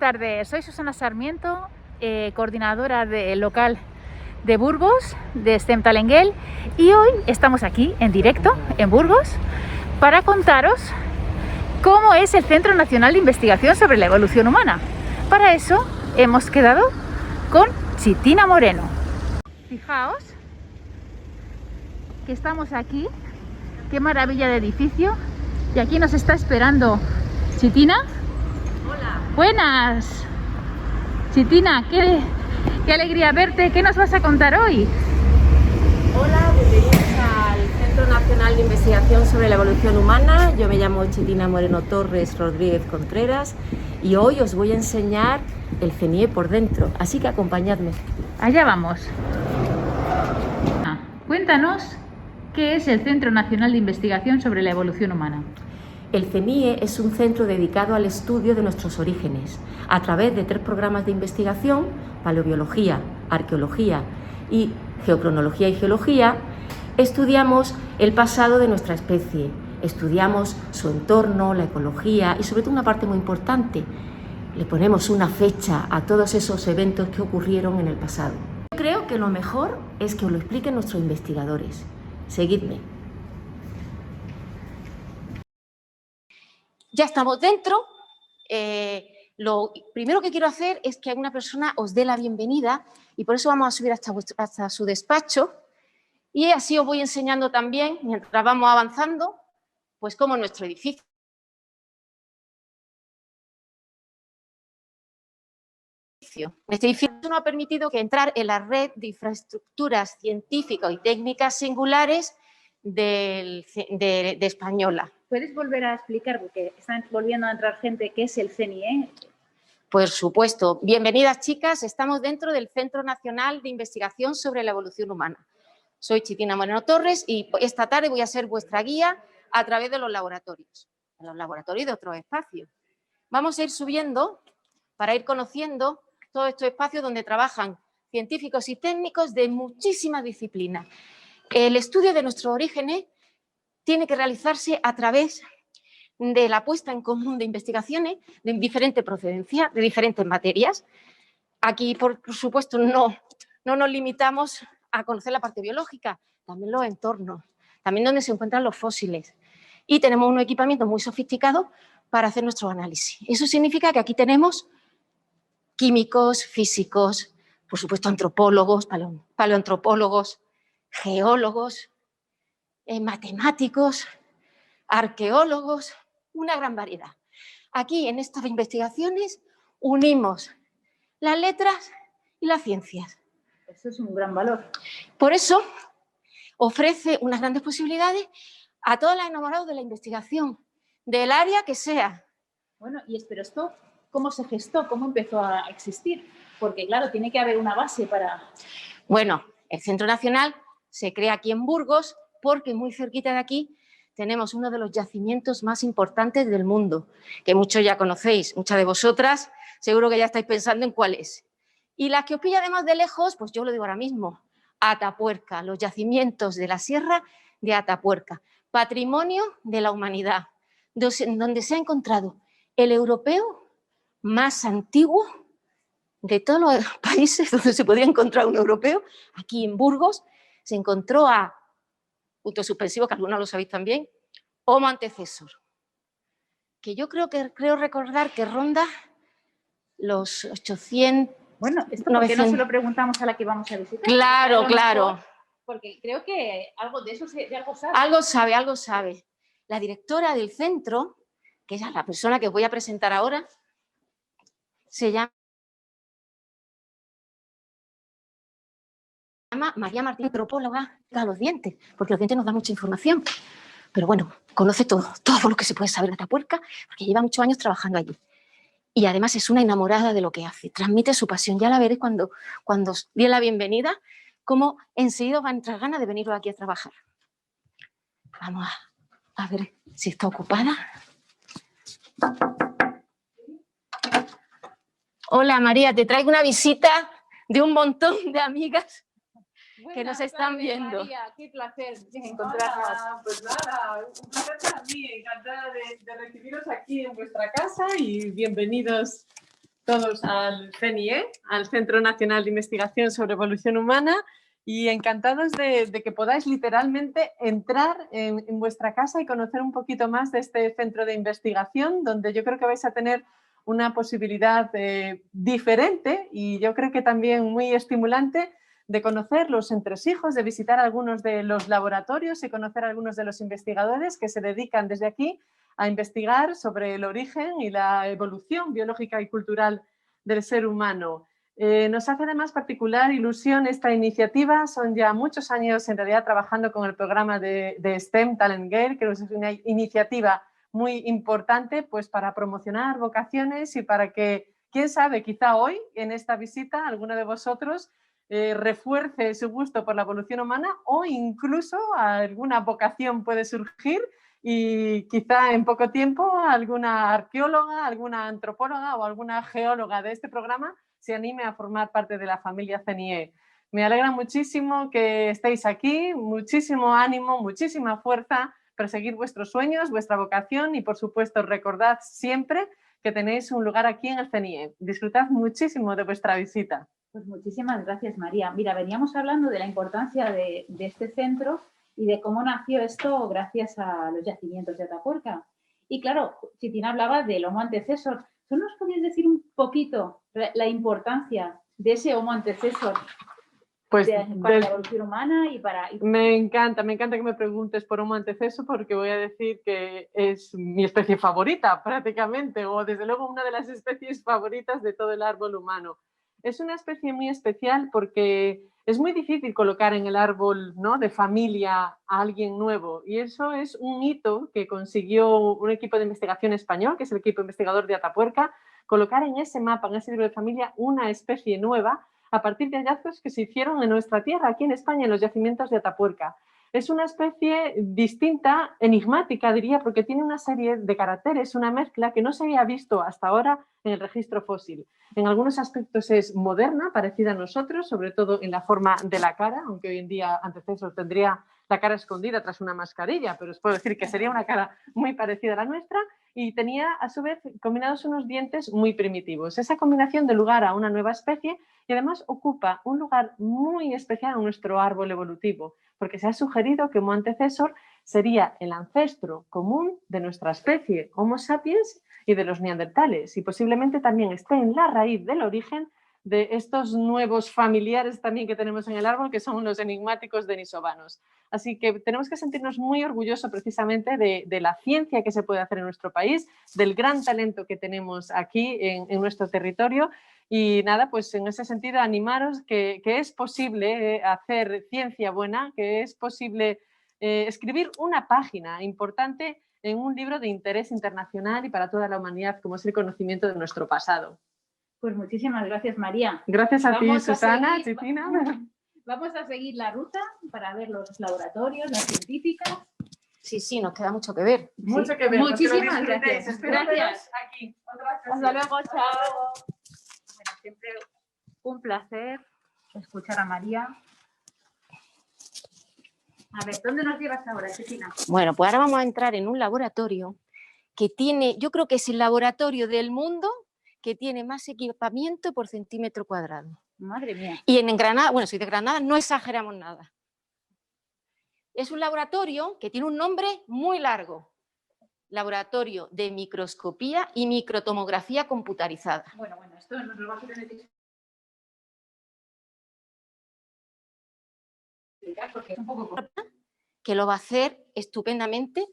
tardes, soy Susana Sarmiento, coordinadora del local de Burgos, de STEM Talenguel, y hoy estamos aquí en directo en Burgos para contaros cómo es el Centro Nacional de Investigación sobre la Evolución Humana. Para eso hemos quedado con Chitina Moreno. Fijaos que estamos aquí, qué maravilla de edificio, y aquí nos está esperando Chitina. Hola. Buenas. Chitina, qué alegría verte. ¿Qué nos vas a contar hoy? Hola, bienvenidos al Centro Nacional de Investigación sobre la Evolución Humana. Yo me llamo Chitina Moreno Torres Rodríguez Contreras y hoy os voy a enseñar el CNIE por dentro, así que acompañadme. Allá vamos. Cuéntanos qué es el Centro Nacional de Investigación sobre la Evolución Humana. El CNIE es un centro dedicado al estudio de nuestros orígenes, a través de 3 programas de investigación: paleobiología, arqueología y geocronología y geología. Estudiamos el pasado de nuestra especie, estudiamos su entorno, la ecología y sobre todo una parte muy importante, le ponemos una fecha a todos esos eventos que ocurrieron en el pasado. Yo creo que lo mejor es que os lo expliquen nuestros investigadores. Seguidme. Ya estamos dentro. Lo primero que quiero hacer es que una persona os dé la bienvenida y por eso vamos a subir hasta su despacho y así os voy enseñando también, mientras vamos avanzando, pues cómo es nuestro edificio. Este edificio nos ha permitido que entrar en la red de infraestructuras científicas y técnicas singulares de Española. ¿Puedes volver a explicar, porque están volviendo a entrar gente, qué es el CNIE? Por supuesto. Bienvenidas, chicas. Estamos dentro del Centro Nacional de Investigación sobre la Evolución Humana. Soy Chitina Moreno Torres y esta tarde voy a ser vuestra guía a través de los laboratorios y de otros espacios. Vamos a ir subiendo para ir conociendo todos estos espacios donde trabajan científicos y técnicos de muchísimas disciplinas. El estudio de nuestros orígenes tiene que realizarse a través de la puesta en común de investigaciones de diferente procedencia, de diferentes materias. Aquí, por supuesto, no nos limitamos a conocer la parte biológica, también los entornos, también donde se encuentran los fósiles. Y tenemos un equipamiento muy sofisticado para hacer nuestros análisis. Eso significa que aquí tenemos químicos, físicos, por supuesto antropólogos, paleoantropólogos, geólogos, matemáticos, arqueólogos, una gran variedad. Aquí en estas investigaciones unimos las letras y las ciencias. Eso es un gran valor. Por eso ofrece unas grandes posibilidades a todos los enamorados de la investigación, del área que sea. Bueno, pero esto, ¿cómo se gestó? ¿Cómo empezó a existir? Porque claro, tiene que haber una base para... Bueno, el Centro Nacional se crea aquí en Burgos porque muy cerquita de aquí tenemos uno de los yacimientos más importantes del mundo, que muchos ya conocéis, muchas de vosotras seguro que ya estáis pensando en cuál es. Y las que os pilla además de lejos, pues yo lo digo ahora mismo, Atapuerca, los yacimientos de la Sierra de Atapuerca, patrimonio de la humanidad, donde se ha encontrado el europeo más antiguo de todos los países donde se podía encontrar un europeo. Aquí en Burgos se encontró a, puntos suspensivos, que algunos lo sabéis también, Homo antecesor, que yo creo recordar que ronda los 800... Bueno, esto porque no se lo preguntamos a la que vamos a visitar. Claro, claro. Porque creo que algo de eso de algo sabe. Algo sabe. La directora del centro, que es la persona que os voy a presentar ahora, se llama María Martín, antropóloga de los dientes, porque los dientes nos dan mucha información. Pero bueno, conoce todo lo que se puede saber de Atapuerca, porque lleva muchos años trabajando allí. Y además es una enamorada de lo que hace, transmite su pasión. Ya la veréis cuando os dé la bienvenida, cómo enseguida os van a entrar ganas de venir aquí a trabajar. Vamos a ver si está ocupada. Hola María, te traigo una visita de un montón de amigas que nos están viendo. María, qué placer encontrarnos. Hola, pues nada, un placer para mí, encantada de recibiros aquí en vuestra casa y bienvenidos todos al CNIE, al Centro Nacional de Investigación sobre Evolución Humana, y encantados de que podáis literalmente entrar en vuestra casa y conocer un poquito más de este centro de investigación, donde yo creo que vais a tener una posibilidad diferente y yo creo que también muy estimulante de conocer los entresijos, de visitar algunos de los laboratorios y conocer a algunos de los investigadores que se dedican desde aquí a investigar sobre el origen y la evolución biológica y cultural del ser humano. Nos hace además particular ilusión esta iniciativa. Son ya muchos años en realidad trabajando con el programa de STEM Talent Girl, que es una iniciativa muy importante pues, para promocionar vocaciones y para que, quién sabe, quizá hoy en esta visita alguno de vosotros refuerce su gusto por la evolución humana o incluso alguna vocación puede surgir y quizá en poco tiempo alguna arqueóloga, alguna antropóloga o alguna geóloga de este programa se anime a formar parte de la familia CNIE. Me alegra muchísimo que estéis aquí, muchísimo ánimo, muchísima fuerza para seguir vuestros sueños, vuestra vocación y por supuesto recordad siempre que tenéis un lugar aquí en el CNIE. Disfrutad muchísimo de vuestra visita. Pues muchísimas gracias, María. Mira, veníamos hablando de la importancia de este centro y de cómo nació esto gracias a los yacimientos de Atapuerca. Y claro, Chitina hablaba del Homo antecesor. ¿Tú nos podías decir un poquito la importancia de ese Homo antecesor pues para la evolución humana y para... Me encanta que me preguntes por Homo antecesor porque voy a decir que es mi especie favorita prácticamente, o desde luego una de las especies favoritas de todo el árbol humano. Es una especie muy especial porque es muy difícil colocar en el árbol, ¿no?, de familia a alguien nuevo, y eso es un hito que consiguió un equipo de investigación español, que es el equipo investigador de Atapuerca, colocar en ese mapa, en ese libro de familia, una especie nueva a partir de hallazgos que se hicieron en nuestra tierra, aquí en España, en los yacimientos de Atapuerca. Es una especie distinta, enigmática, diría, porque tiene una serie de caracteres, una mezcla que no se había visto hasta ahora en el registro fósil. En algunos aspectos es moderna, parecida a nosotros, sobre todo en la forma de la cara, aunque hoy en día antecesor tendría la cara escondida tras una mascarilla, pero os puedo decir que sería una cara muy parecida a la nuestra, y tenía a su vez combinados unos dientes muy primitivos. Esa combinación da lugar a una nueva especie y además ocupa un lugar muy especial en nuestro árbol evolutivo, porque se ha sugerido que Homo antecesor sería el ancestro común de nuestra especie Homo sapiens y de los neandertales, y posiblemente también esté en la raíz del origen de estos nuevos familiares también que tenemos en el árbol, que son los enigmáticos denisovanos. Así que tenemos que sentirnos muy orgullosos precisamente de la ciencia que se puede hacer en nuestro país, del gran talento que tenemos aquí en nuestro territorio. Y nada, pues en ese sentido animaros que es posible hacer ciencia buena, que es posible escribir una página importante en un libro de interés internacional y para toda la humanidad, como es el conocimiento de nuestro pasado. Pues muchísimas gracias, María. Gracias a ti, Susana, Chitina. Vamos a seguir la ruta para ver los laboratorios, las científicas. Sí, nos queda mucho que ver. Mucho que ver. Muchísimas gracias. Gracias. Aquí. Hasta luego, chao. Bueno, siempre un placer escuchar a María. A ver, ¿dónde nos llevas ahora, Chitina? Bueno, pues ahora vamos a entrar en un laboratorio que tiene, yo creo que es el laboratorio del mundo que tiene más equipamiento por centímetro cuadrado. Madre mía. Y en Granada, bueno, soy de Granada, no exageramos nada. Es un laboratorio que tiene un nombre muy largo. Laboratorio de microscopía y microtomografía computarizada. Bueno, esto nos lo va a tener que explicar porque es un poco... Que lo va a hacer estupendamente,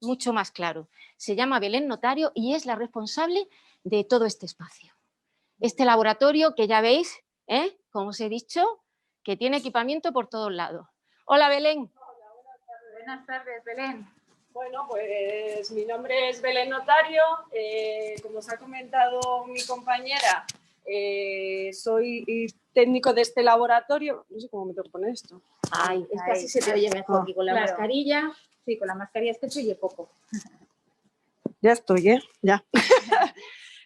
mucho más claro. Se llama Belén Notario y es la responsable de todo este espacio. Este laboratorio que ya veis, como os he dicho, que tiene equipamiento por todos lados. Hola, Belén. Hola, buenas tardes, Belén. Bueno, pues mi nombre es Belén Notario. Como os ha comentado mi compañera, soy técnico de este laboratorio. No sé cómo me tengo que poner esto. Ay, es que así se te oye mejor. Y con la mascarilla. Sí, con la mascarilla es que se oye poco. Ya estoy, Ya.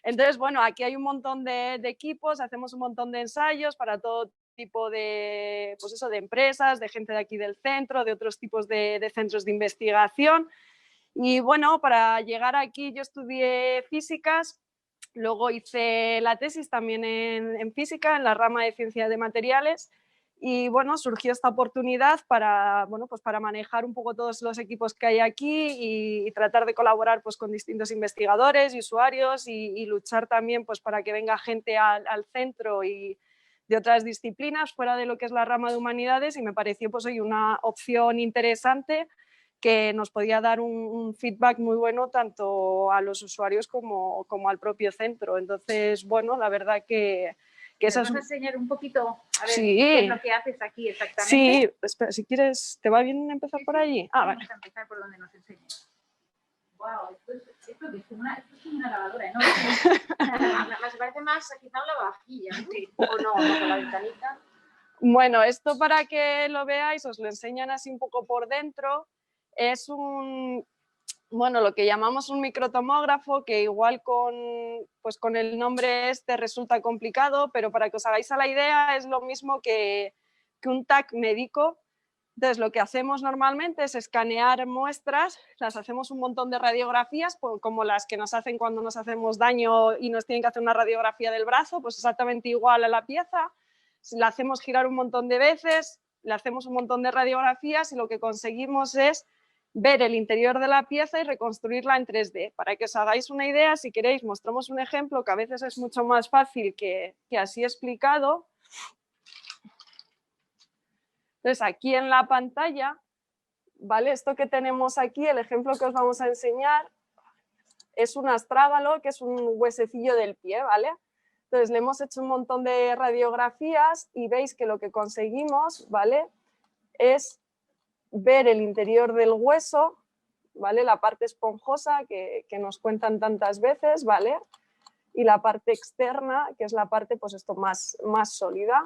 Entonces, bueno, aquí hay un montón de equipos, hacemos un montón de ensayos para todo tipo de, pues eso, de empresas, de gente de aquí del centro, de otros tipos de centros de investigación. Y bueno, para llegar aquí yo estudié físicas Luego hice la tesis también en física, en la rama de ciencia de materiales, y bueno, surgió esta oportunidad para, bueno, pues para manejar un poco todos los equipos que hay aquí y tratar de colaborar pues con distintos investigadores y usuarios y luchar también pues para que venga gente al centro y de otras disciplinas fuera de lo que es la rama de humanidades, y me pareció pues hoy una opción interesante que nos podía dar un feedback muy bueno tanto a los usuarios como al propio centro. Entonces, bueno, la verdad que ¿Nos vas a enseñar un poquito a ver sí, qué es lo que haces aquí exactamente? Sí, espera, si quieres, ¿te va bien empezar por allí? Vamos Vale. a empezar por donde nos enseñes. Wow, esto es una lavadora enorme. Me parece más quizá una lavavajilla, ¿no? Sí. O no, con la ventanita. Bueno, esto para que lo veáis, os lo enseñan así un poco por dentro. Es bueno, lo que llamamos un microtomógrafo, que igual pues con el nombre este resulta complicado, pero para que os hagáis a la idea es lo mismo que un TAC médico. Entonces, lo que hacemos normalmente es escanear muestras, las hacemos un montón de radiografías, como las que nos hacen cuando nos hacemos daño y nos tienen que hacer una radiografía del brazo, pues exactamente igual a la pieza. La hacemos girar un montón de veces, le hacemos un montón de radiografías y lo que conseguimos es ver el interior de la pieza y reconstruirla en 3D. Para que os hagáis una idea, si queréis, mostramos un ejemplo que a veces es mucho más fácil que así explicado. Entonces, aquí en la pantalla, ¿vale? Esto que tenemos aquí, el ejemplo que os vamos a enseñar, es un astrágalo, que es un huesecillo del pie, ¿vale? Entonces, le hemos hecho un montón de radiografías y veis que lo que conseguimos, ¿vale?, es ver el interior del hueso, ¿vale?, la parte esponjosa que nos cuentan tantas veces, ¿vale?, y la parte externa, que es la parte, pues esto, más sólida.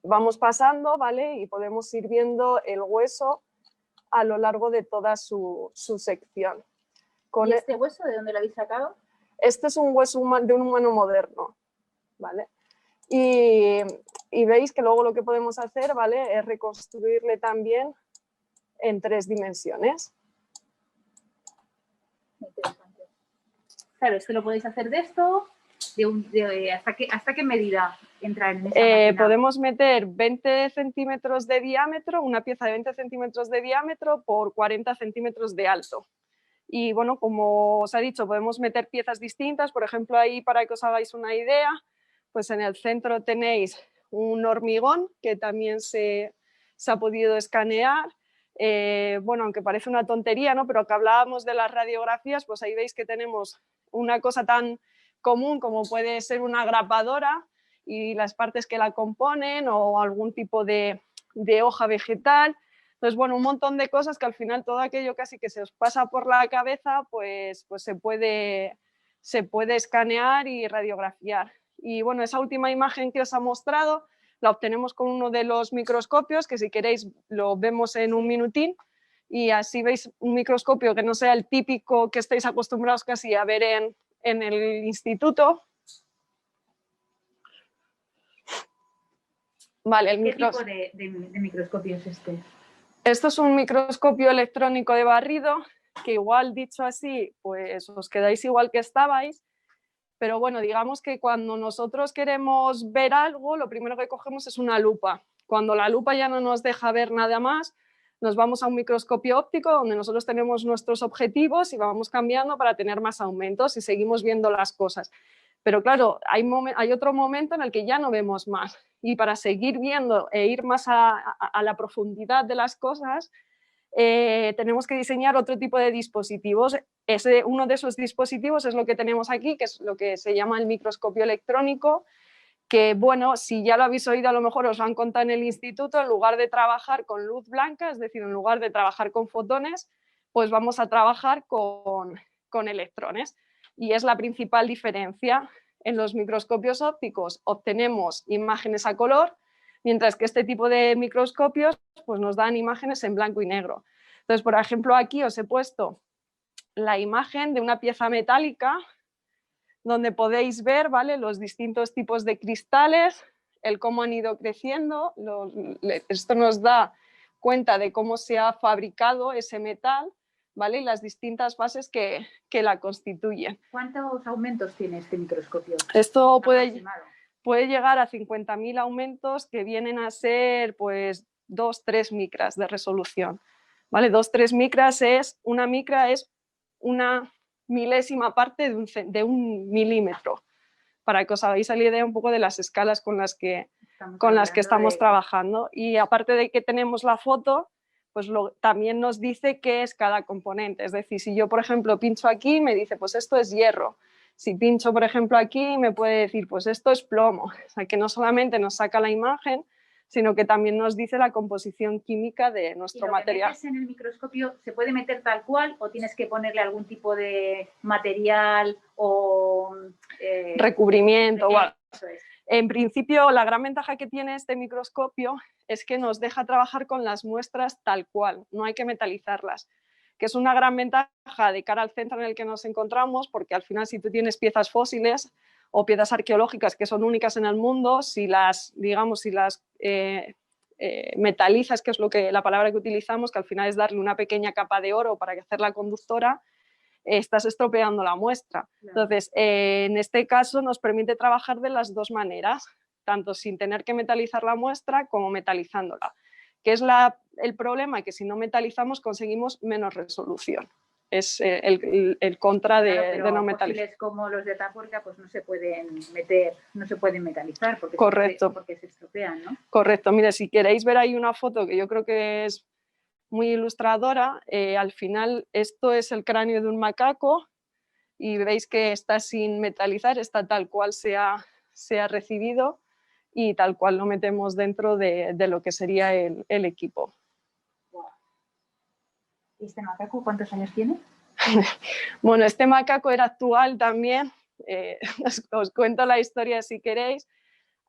Vamos pasando, ¿vale?, y podemos ir viendo el hueso a lo largo de toda su sección. ¿Y este hueso de dónde lo habéis sacado? Este es un hueso de un humano moderno, ¿vale? Y veis que luego lo que podemos hacer, ¿vale?, es reconstruirle también en 3 dimensiones. Interesante. Claro, esto lo podéis hacer de esto, ¿hasta qué medida entra en esa máquina? Podemos meter 20 centímetros de diámetro, una pieza de 20 centímetros de diámetro por 40 centímetros de alto. Y bueno, como os he dicho, podemos meter piezas distintas. Por ejemplo, ahí, para que os hagáis una idea, pues en el centro tenéis un hormigón que también se ha podido escanear. Bueno, aunque parece una tontería, ¿no?, pero que hablábamos de las radiografías, pues ahí veis que tenemos una cosa tan común como puede ser una grapadora y las partes que la componen, o algún tipo de hoja vegetal. Entonces, bueno, un montón de cosas que al final todo aquello casi que se os pasa por la cabeza, pues se puede escanear y radiografiar. Y bueno, esa última imagen que os ha mostrado la obtenemos con uno de los microscopios, que si queréis lo vemos en un minutín, y así veis un microscopio que no sea el típico que estáis acostumbrados casi a ver en el instituto. Vale, ¿Qué tipo de microscopio es este? Esto es un microscopio electrónico de barrido, que igual dicho así, pues os quedáis igual que estabais, pero bueno, digamos que cuando nosotros queremos ver algo, lo primero que cogemos es una lupa. Cuando la lupa ya no nos deja ver nada más, nos vamos a un microscopio óptico donde nosotros tenemos nuestros objetivos y vamos cambiando para tener más aumentos y seguimos viendo las cosas. Pero claro, hay otro momento en el que ya no vemos más, y para seguir viendo e ir más a la profundidad de las cosas, tenemos que diseñar otro tipo de dispositivos. Uno de esos dispositivos es lo que tenemos aquí, que es lo que se llama el microscopio electrónico, que bueno, si ya lo habéis oído, a lo mejor os lo han contado en el instituto, en lugar de trabajar con luz blanca, es decir, en lugar de trabajar con fotones, pues vamos a trabajar con electrones. Y es la principal diferencia. En los microscopios ópticos obtenemos imágenes a color, mientras que este tipo de microscopios pues nos dan imágenes en blanco y negro. Entonces, por ejemplo, aquí os he puesto la imagen de una pieza metálica donde podéis ver, ¿vale?, los distintos tipos de cristales, el cómo han ido creciendo. Esto nos da cuenta de cómo se ha fabricado ese metal, ¿vale? Y las distintas fases que la constituyen. ¿Cuántos aumentos tiene este microscopio? Esto Aproximado. puede llegar a 50.000 aumentos, que vienen a ser pues 2-3 micras de resolución, ¿vale? 2-3 micras una micra es una milésima parte de un milímetro, para que os hagáis la idea un poco de las escalas con las que estamos trabajando. Y aparte de que tenemos la foto, pues también nos dice qué es cada componente. Es decir, si yo, por ejemplo, pincho aquí, me dice, pues esto es hierro. Si pincho, por ejemplo, aquí, me puede decir, pues esto es plomo. O sea, que no solamente nos saca la imagen, sino que también nos dice la composición química de nuestro material. ¿Y lo que metes en el microscopio se puede meter tal cual o tienes que ponerle algún tipo de material o recubrimiento? Bueno, en principio, la gran ventaja que tiene este microscopio es que nos deja trabajar con las muestras tal cual, no hay que metalizarlas, que es una gran ventaja de cara al centro en el que nos encontramos, porque al final si tú tienes piezas fósiles o piezas arqueológicas que son únicas en el mundo, si las metalizas, que es la palabra que utilizamos, que al final es darle una pequeña capa de oro para hacerla conductora, estás estropeando la muestra. Claro. Entonces, en este caso nos permite trabajar de las dos maneras, tanto sin tener que metalizar la muestra como metalizándola. ¿Qué es el problema? Que si no metalizamos conseguimos menos resolución. Es el contra de no metalizar. Fósiles como los de Atapuerca pues no se pueden meter, no se pueden metalizar porque, correcto, porque se estropean, ¿no? Correcto. Mire, si queréis ver ahí una foto que yo creo que es muy ilustradora, al final esto es el cráneo de un macaco y veis que está sin metalizar, está tal cual se ha recibido y tal cual lo metemos dentro de lo que sería el equipo. ¿Y este macaco cuántos años tiene? Bueno, este macaco era actual también, os cuento la historia si queréis.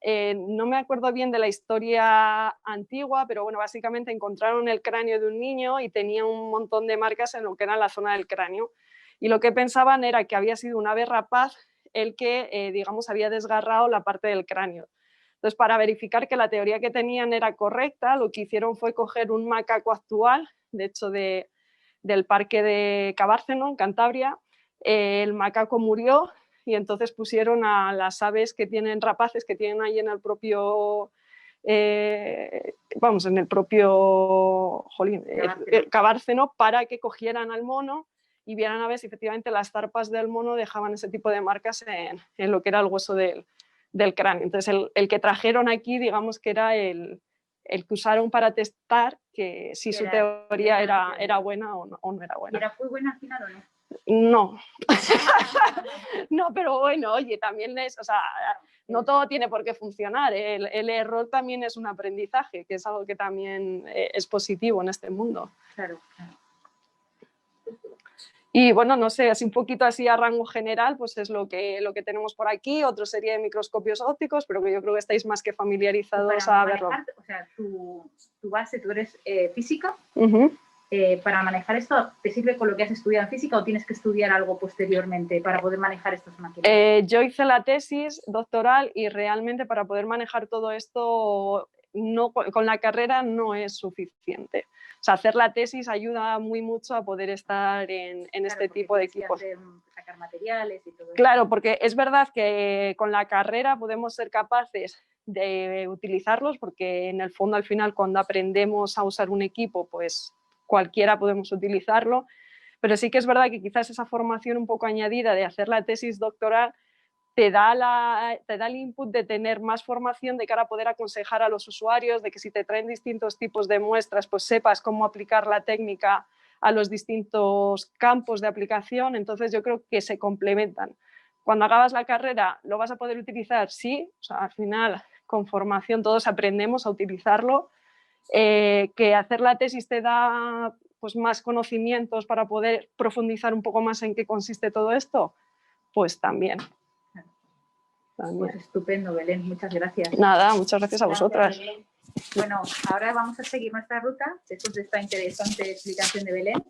No me acuerdo bien de la historia antigua, pero bueno, básicamente encontraron el cráneo de un niño y tenía un montón de marcas en lo que era la zona del cráneo. Y lo que pensaban era que había sido un ave rapaz el que, digamos, había desgarrado la parte del cráneo. Entonces, para verificar que la teoría que tenían era correcta, lo que hicieron fue coger un macaco actual, de hecho del parque de Cabárceno, en Cantabria. El macaco murió y entonces pusieron a las aves que tienen rapaces, que tienen ahí en el propio, Cabárceno, para que cogieran al mono y vieran a ver si efectivamente las zarpas del mono dejaban ese tipo de marcas en lo que era el hueso del cráneo. Entonces el que trajeron aquí, digamos que era el que usaron para testar que si su teoría era buena o no era buena. ¿Y era muy buena al final o no? No. No, pero bueno, oye, también o sea, no todo tiene por qué funcionar. El error también es un aprendizaje, que es algo que también es positivo en este mundo. Claro, claro. Y bueno, no sé, así un poquito así a rango general, pues es lo que tenemos por aquí. Otra serie de microscopios ópticos, pero que yo creo que estáis más que familiarizados a verlo. O sea, tu base, tú eres física. Uh-huh. Para manejar esto, ¿te sirve con lo que has estudiado en física o tienes que estudiar algo posteriormente para poder manejar estas máquinas? Yo hice la tesis doctoral y realmente para poder manejar todo esto con la carrera no es suficiente. O sea, hacer la tesis ayuda muy mucho a poder estar en este tipo de equipos. Sacar materiales y todo eso. Claro, porque es verdad que con la carrera podemos ser capaces de utilizarlos, porque en el fondo al final cuando aprendemos a usar un equipo, pues cualquiera podemos utilizarlo, pero sí que es verdad que quizás esa formación un poco añadida de hacer la tesis doctoral te da el input de tener más formación de cara a poder aconsejar a los usuarios, de que si te traen distintos tipos de muestras, pues sepas cómo aplicar la técnica a los distintos campos de aplicación. Entonces yo creo que se complementan. Cuando acabas la carrera, ¿lo vas a poder utilizar? Sí, o sea, al final con formación todos aprendemos a utilizarlo. Que hacer la tesis te da pues, más conocimientos para poder profundizar un poco más en qué consiste todo esto, pues también. Pues estupendo, Belén, muchas gracias. Nada, muchas gracias a vosotras. Belén. Bueno, ahora vamos a seguir nuestra ruta después de esta interesante explicación de Belén,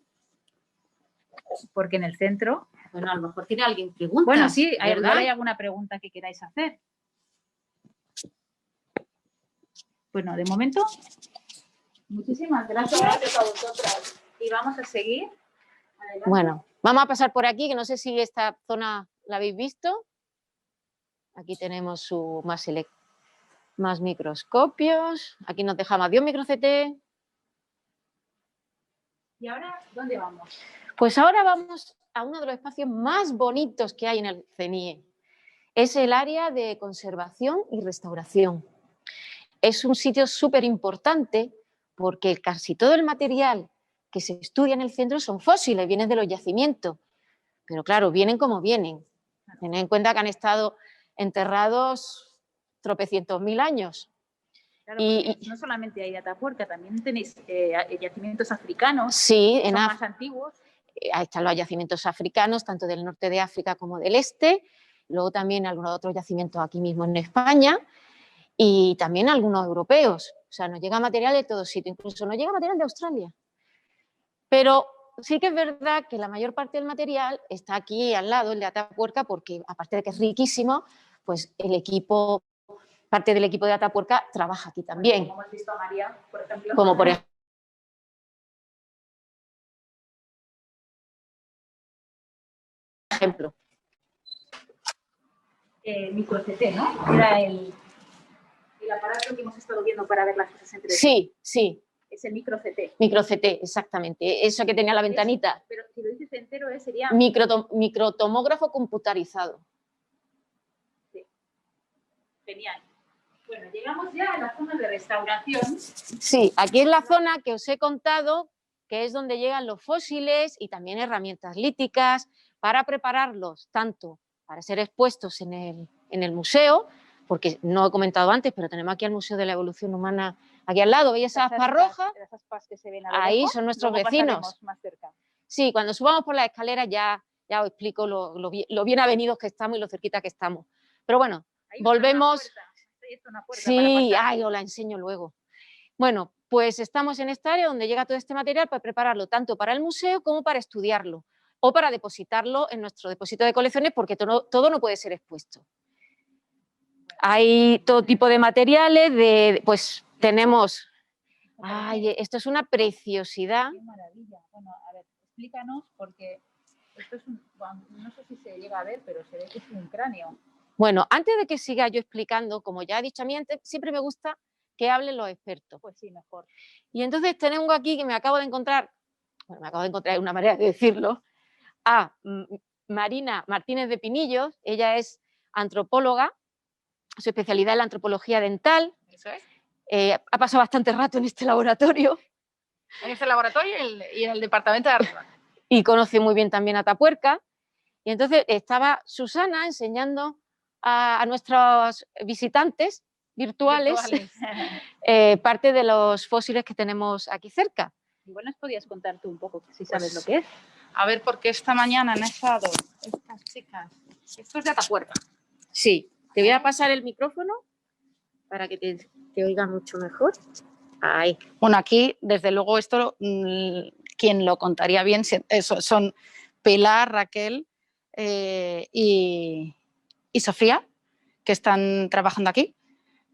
porque en el centro... Bueno, a lo mejor tiene alguien preguntas. Bueno, sí, ¿hay alguna pregunta que queráis hacer? Bueno, de momento, muchísimas gracias. Gracias a vosotras. Y vamos a seguir Bueno, vamos a pasar por aquí, que no sé si esta zona la habéis visto. Aquí tenemos su más microscopios. Aquí nos deja más de un micro-CT. ¿Y ahora dónde vamos? Pues ahora vamos a uno de los espacios más bonitos que hay en el CNIE. Es el área de conservación y restauración. Es un sitio súper importante porque casi todo el material que se estudia en el centro son fósiles, vienen de los yacimientos. Pero claro, vienen como vienen. Tened en cuenta que han estado enterrados tropecientos mil años. Claro, no solamente hay Atapuerca, también tenéis yacimientos africanos, sí, son más antiguos. Ahí están los yacimientos africanos, tanto del norte de África como del este. Luego también algunos otros yacimientos aquí mismo en España y también algunos europeos. O sea, nos llega material de todo sitio, incluso nos llega material de Australia. Pero sí que es verdad que la mayor parte del material está aquí al lado, el de Atapuerca, porque aparte de que es riquísimo, pues parte del equipo de Atapuerca trabaja aquí también. Como hemos visto a María, por ejemplo. Como por ejemplo. Micro-CT, ¿no? Era el aparato que hemos estado viendo para ver las cosas entre sí, sí. Es el micro-CT. Micro-CT, exactamente. Eso que tenía la ventanita. Pero si lo dices entero, sería... Microtomógrafo computarizado. Sí. Genial. Bueno, llegamos ya a la zona de restauración. Sí, aquí es la zona que os he contado, que es donde llegan los fósiles y también herramientas líticas para prepararlos, tanto para ser expuestos en el museo, porque no he comentado antes, pero tenemos aquí el Museo de la Evolución Humana aquí al lado. ¿Veis esas aspas rojas? Esas aspas que se ven ahí son nuestros vecinos. Más cerca. Sí, cuando subamos por las escaleras ya os explico lo bien avenidos que estamos y lo cerquita que estamos. Pero bueno, ahí volvemos. Una puerta sí, os la enseño luego. Bueno, pues estamos en esta área donde llega todo este material para prepararlo tanto para el museo como para estudiarlo o para depositarlo en nuestro depósito de colecciones, porque todo no puede ser expuesto. Hay todo tipo de materiales, pues tenemos... ¡Ay, esto es una preciosidad! ¡Qué maravilla! Bueno, a ver, explícanos, porque esto es no sé si se llega a ver, pero se ve que es un cráneo. Bueno, antes de que siga yo explicando, como ya he dicho a mí antes, siempre me gusta que hablen los expertos. Pues sí, mejor. Y entonces tenemos aquí que me acabo de encontrar una manera de decirlo, a Marina Martínez de Pinillos. Ella es antropóloga, su especialidad es la antropología dental. Eso es. Ha pasado bastante rato en este laboratorio. En este laboratorio y en el departamento de arriba. Y conoce muy bien también a Atapuerca. Y entonces estaba Susana enseñando a nuestros visitantes virtuales. Parte de los fósiles que tenemos aquí cerca. Igual nos podías contar tú un poco, si sabes lo que es. A ver, porque esta mañana han estado estas chicas. Esto es de Atapuerca. Sí, te voy a pasar el micrófono para que te oiga mucho mejor. Ahí. Bueno, aquí, desde luego, esto, quien lo contaría bien, son Pilar, Raquel y Sofía, que están trabajando aquí.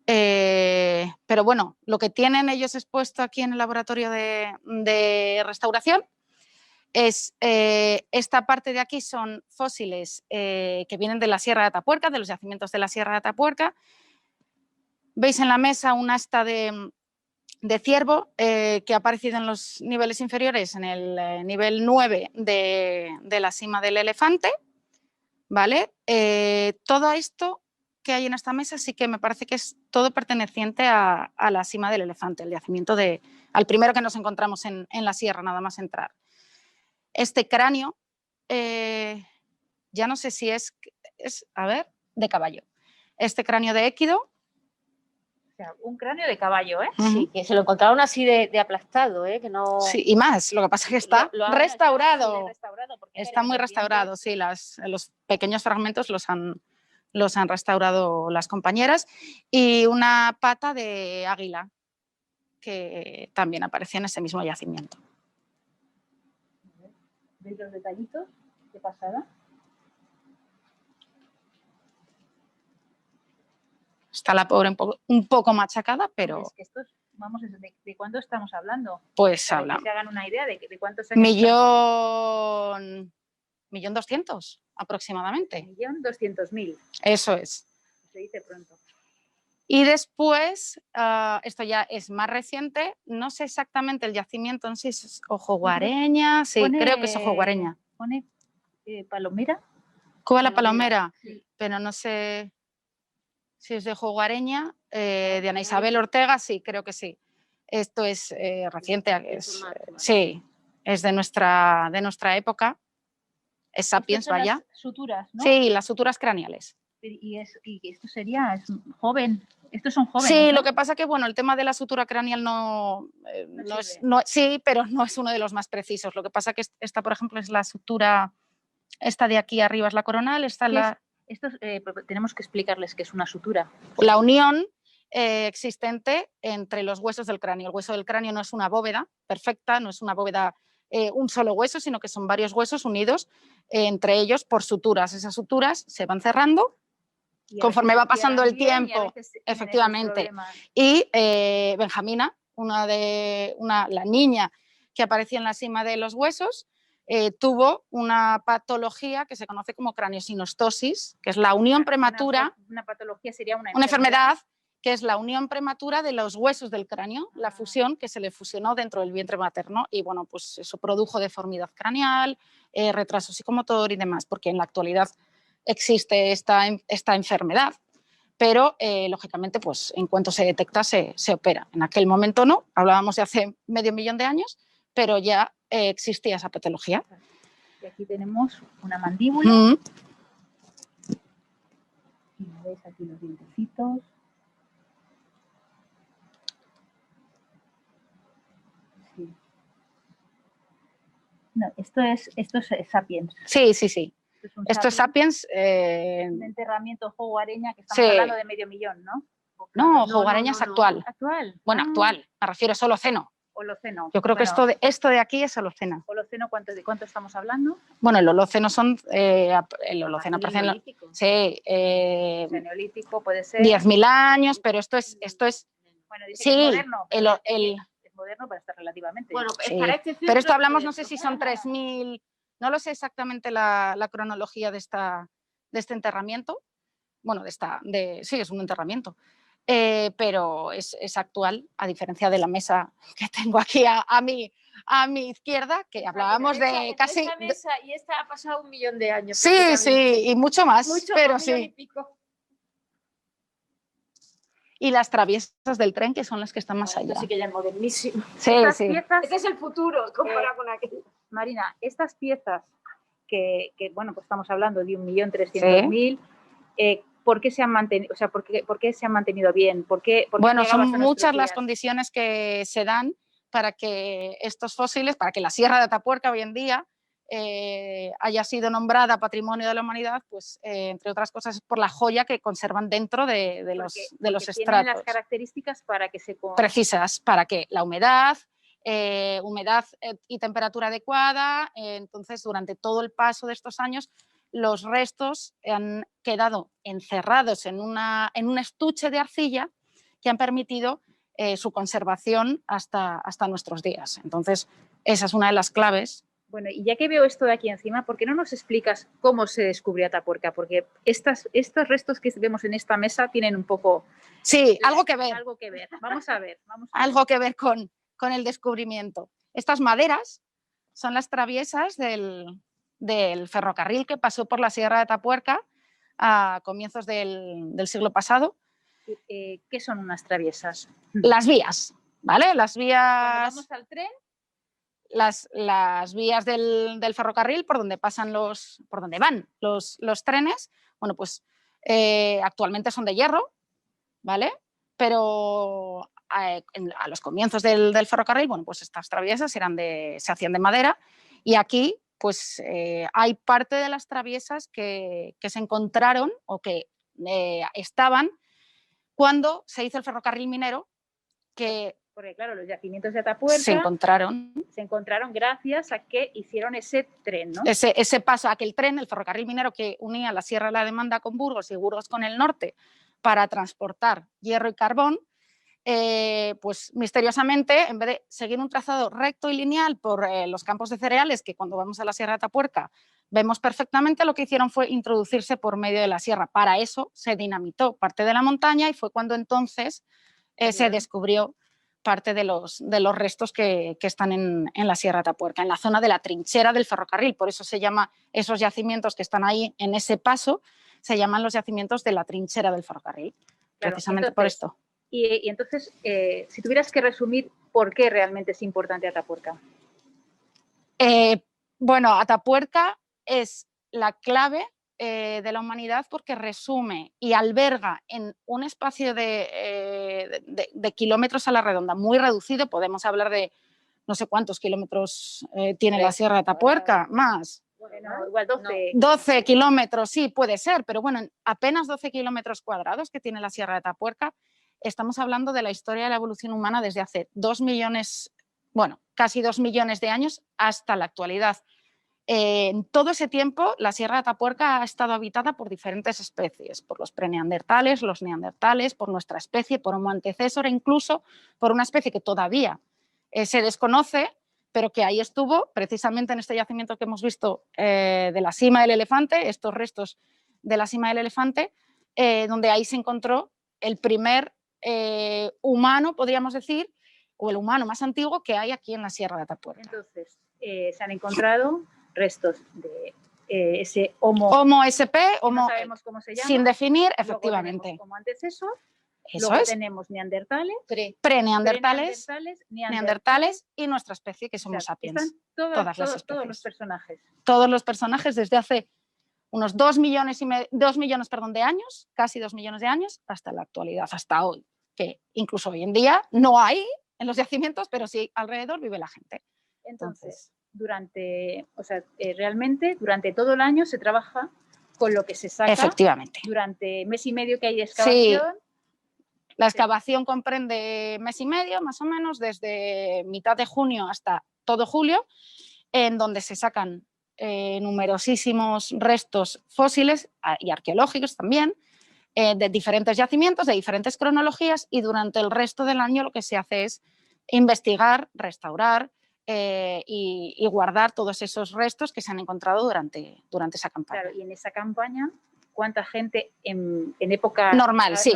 Pero bueno, lo que tienen ellos expuesto aquí en el laboratorio de restauración es esta parte de aquí, son fósiles que vienen de la Sierra de Atapuerca, de los yacimientos de la Sierra de Atapuerca. Veis en la mesa un asta de ciervo que ha aparecido en los niveles inferiores, en el nivel 9 de la cima del elefante, ¿vale? Todo esto que hay en esta mesa sí que me parece que es todo perteneciente a la cima del elefante, el yacimiento al primero que nos encontramos en la sierra, nada más entrar. Este cráneo, ya no sé si es, a ver, de caballo. Este cráneo de équido. O sea, un cráneo de caballo, ¿eh? Sí, que se lo encontraron así de aplastado, que no... Sí, y más, lo que pasa es que está restaurado. Está muy restaurado, sí, los pequeños fragmentos los han restaurado las compañeras, y una pata de águila que también aparecía en ese mismo yacimiento. ¿Veis los detallitos? ¿Qué pasada? Está la pobre un poco machacada, pero... Es que esto es vamos, ¿de cuánto estamos hablando? Pues Para hablamos. que se hagan una idea de cuántos años. Millón 200 aproximadamente. 1.200.000. Eso es. Se dice pronto. Y después, esto ya es más reciente, no sé exactamente el yacimiento en sí, es Ojo Guareña, sí, creo que es Ojo Guareña. Pone Palomera. Cuba la Palomera, Sí. pero no sé si es de Ojo Guareña, de Ana Isabel Ortega, sí, creo que sí. Esto es reciente, sí, es de nuestra época, es Sapiens, Estas son vaya. las suturas, ¿no? Sí, las suturas craneales. Y esto sería joven. Estos son jóvenes. Sí, ¿no? lo que pasa que bueno, el tema de la sutura craneal sí, pero no es uno de los más precisos. Lo que pasa que esta, por ejemplo, es la sutura, esta de aquí arriba es la coronal, esta tenemos que explicarles qué es una sutura. La unión existente entre los huesos del cráneo. El hueso del cráneo no es una bóveda perfecta, no es una bóveda un solo hueso, sino que son varios huesos unidos entre ellos por suturas. Esas suturas se van cerrando conforme va pasando el tiempo, efectivamente. Y Benjamina, la niña que aparecía en la cima de los huesos, tuvo una patología que se conoce como craniosinostosis, que es la unión prematura. Una patología sería una enfermedad que es la unión prematura de los huesos del cráneo, la fusión que se le fusionó dentro del vientre materno y bueno, pues eso produjo deformidad craneal, retraso psicomotor y demás, porque en la actualidad existe esta enfermedad, pero lógicamente pues en cuanto se detecta se opera. En aquel momento no, hablábamos de hace medio millón de años, pero ya existía esa patología. Y aquí tenemos una mandíbula. Y veis aquí los dientecitos. Sí. No, esto es Sapiens. Sí, sí, sí. Esto es Sapiens. Un enterramiento Ojo Guareña, que estamos hablando de medio millón, ¿no? No, Ojo Guareña es actual. ¿Actual? Bueno, actual, me refiero a Holoceno. Holoceno. Yo creo que esto de aquí es Holoceno. ¿Holoceno de cuánto estamos hablando? Bueno, el Holoceno son... el Holoceno aparece en... Neolítico. Sí. Neolítico puede ser... 10.000 años, pero esto es... Bueno, dice sí, que es moderno. Es moderno para estar relativamente... Bueno, sí, para este centro, pero esto hablamos, no sé si son 3.000... No lo sé exactamente la cronología de este enterramiento. Bueno, sí, es un enterramiento. Pero es actual, a diferencia de la mesa que tengo aquí a mi izquierda, que hablábamos de casi... Esta mesa y esta ha pasado 1 millón de años. Sí, sí, y mucho más, pero sí. Y las traviesas del tren, que son las que están más allá. Así que ya es modernísimo. Sí, sí. Piezas, Este es el futuro, comparado con aquello. Marina, estas piezas que bueno, pues estamos hablando de 1.300.000, ¿por qué se han mantenido? O sea, ¿por qué se han mantenido bien? Bueno, son muchas las condiciones que se dan para que estos fósiles, para que la Sierra de Atapuerca hoy en día haya sido nombrada Patrimonio de la Humanidad, pues entre otras cosas por la joya que conservan dentro de los estratos. Tienen las características para que se... Precisas, para que la humedad y temperatura adecuada, entonces durante todo el paso de estos años los restos han quedado encerrados en un estuche de arcilla que han permitido su conservación hasta nuestros días. Entonces, esa es una de las claves. Bueno, y ya que veo esto de aquí encima, ¿por qué no nos explicas cómo se descubrió Atapuerca? Porque estos restos que vemos en esta mesa tienen un poco... Sí, algo que ver. Algo que ver. Vamos a ver. Algo que ver con el descubrimiento. Estas maderas son las traviesas del ferrocarril que pasó por la Sierra de Atapuerca a comienzos del siglo pasado. ¿Qué son unas traviesas? Las vías, ¿vale? Las vías... Cuando vamos al tren... Las vías del ferrocarril por donde van los trenes, bueno, pues actualmente son de hierro, ¿vale? Pero a los comienzos del ferrocarril, bueno, pues estas traviesas se hacían de madera y aquí pues hay parte de las traviesas que se encontraron o que estaban cuando se hizo el ferrocarril minero, que... Porque claro, los yacimientos de Atapuerca se encontraron gracias a que hicieron ese tren, ¿no? Ese paso, aquel tren, el ferrocarril minero que unía la Sierra de la Demanda con Burgos y Burgos con el norte para transportar hierro y carbón, pues misteriosamente, en vez de seguir un trazado recto y lineal por los campos de cereales, que cuando vamos a la Sierra de Atapuerca vemos perfectamente, lo que hicieron fue introducirse por medio de la sierra. Para eso se dinamitó parte de la montaña y fue cuando entonces se descubrió parte de los restos que están en la Sierra de Atapuerca, en la zona de la trinchera del ferrocarril. Por eso se llama esos yacimientos que están ahí en ese paso, se llaman los yacimientos de la trinchera del ferrocarril, precisamente por esto. Y entonces, si tuvieras que resumir por qué realmente es importante Atapuerca. Bueno, Atapuerca es la clave de la humanidad porque resume y alberga en un espacio de kilómetros a la redonda muy reducido, podemos hablar de no sé cuántos kilómetros tiene la Sierra de Atapuerca, más. Bueno, igual 12. 12 kilómetros, sí, puede ser, pero bueno, en apenas 12 kilómetros cuadrados que tiene la Sierra de Atapuerca, estamos hablando de la historia de la evolución humana desde hace 2 millones, bueno, casi 2 millones de años hasta la actualidad. En todo ese tiempo, la Sierra de Atapuerca ha estado habitada por diferentes especies, por los preneandertales, los neandertales, por nuestra especie, por Homo antecessor e incluso por una especie que todavía se desconoce, pero que ahí estuvo, precisamente en este yacimiento que hemos visto de la cima del elefante, estos restos de la cima del elefante, donde ahí se encontró el primer humano, podríamos decir, o el humano más antiguo que hay aquí en la Sierra de Atapuerca. Entonces, se han encontrado restos de ese Homo, Homo SP, Homo, no sabemos cómo se llama, sin definir, luego efectivamente. Como antecesor, Eso luego es. tenemos neandertales, Preneandertales, neandertales y nuestra especie, que somos o sea, sapiens. están todas las todos especies. los personajes. Todos los personajes desde hace unos 2 millones de años, casi 2 millones de años, hasta la actualidad, hasta hoy, que incluso hoy en día no hay en los yacimientos, pero sí alrededor vive la gente. Entonces, realmente durante todo el año se trabaja con lo que se saca. Efectivamente. Durante mes y medio que hay de excavación. Sí. La excavación comprende mes y medio, más o menos, desde mitad de junio hasta todo julio, en donde se sacan numerosísimos restos fósiles y arqueológicos también, de diferentes yacimientos, de diferentes cronologías, y durante el resto del año lo que se hace es investigar, restaurar y guardar todos esos restos que se han encontrado durante esa campaña. Claro, y en esa campaña, ¿cuánta gente en época normal? Sí,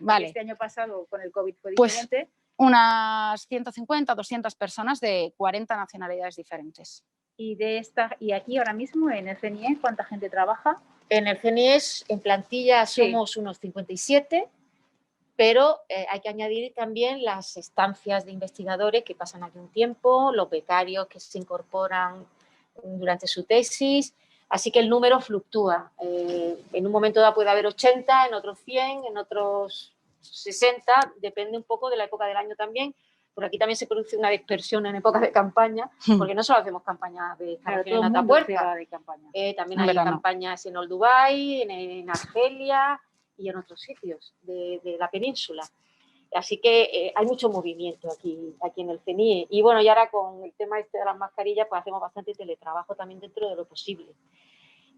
vale. Este año pasado con el COVID fue Pues diferente. unas 150, 200 personas de 40 nacionalidades diferentes. Y aquí ahora mismo en el CNIE, ¿cuánta gente trabaja? En el CNIE, en plantilla somos unos 57, pero hay que añadir también las estancias de investigadores que pasan aquí un tiempo, los becarios que se incorporan durante su tesis, así que el número fluctúa. En un momento dado puede haber 80, en otros 100, en otros 60, depende un poco de la época del año también. Por aquí también se produce una dispersión en épocas de campaña, porque no solo hacemos campañas de excavación en Atapuerca, también hay campañas en Old Dubai, en Argelia y en otros sitios de la península. Así que hay mucho movimiento aquí en el CNIE. Y bueno, y ahora con el tema este de las mascarillas, pues hacemos bastante teletrabajo también dentro de lo posible.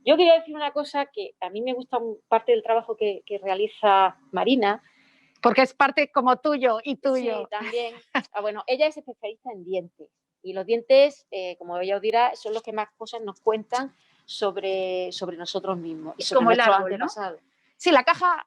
Yo quería decir una cosa que a mí me gusta parte del trabajo que realiza Marina. Porque es parte como tuyo y tuyo. Sí, también. Bueno, ella es especialista en dientes. Y los dientes, como ella os dirá, son los que más cosas nos cuentan sobre nosotros mismos. Y sobre como el árbol, antepasado. ¿no? Sí, la caja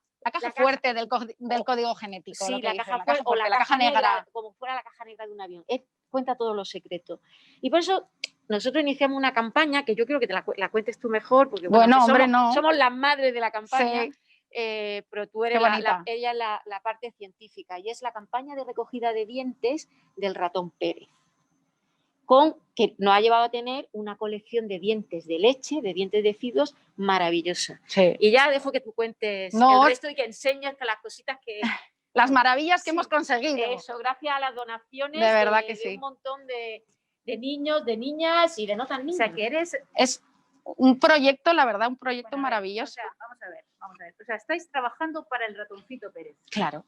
fuerte del código genético. Sí, la caja fuerte o la caja negra, como fuera la caja negra de un avión. Cuenta todos los secretos. Y por eso nosotros iniciamos una campaña que yo creo que te la cuentes tú mejor, porque somos las madres de la campaña. Sí. Pero tú eres ella la parte científica, y es la campaña de recogida de dientes del ratón Pérez, que nos ha llevado a tener una colección de dientes de leche, de dientes de cidos maravillosa. Sí. Y ya dejo que tú cuentes el resto y que enseñes las cositas que... Las maravillas que hemos conseguido. Eso, gracias a las donaciones de verdad que sí. Un montón de niños, de niñas y de no tan niños. O sea, que es un proyecto, la verdad, un proyecto maravilloso. O sea, vamos a ver. O sea, estáis trabajando para el ratoncito Pérez. Claro.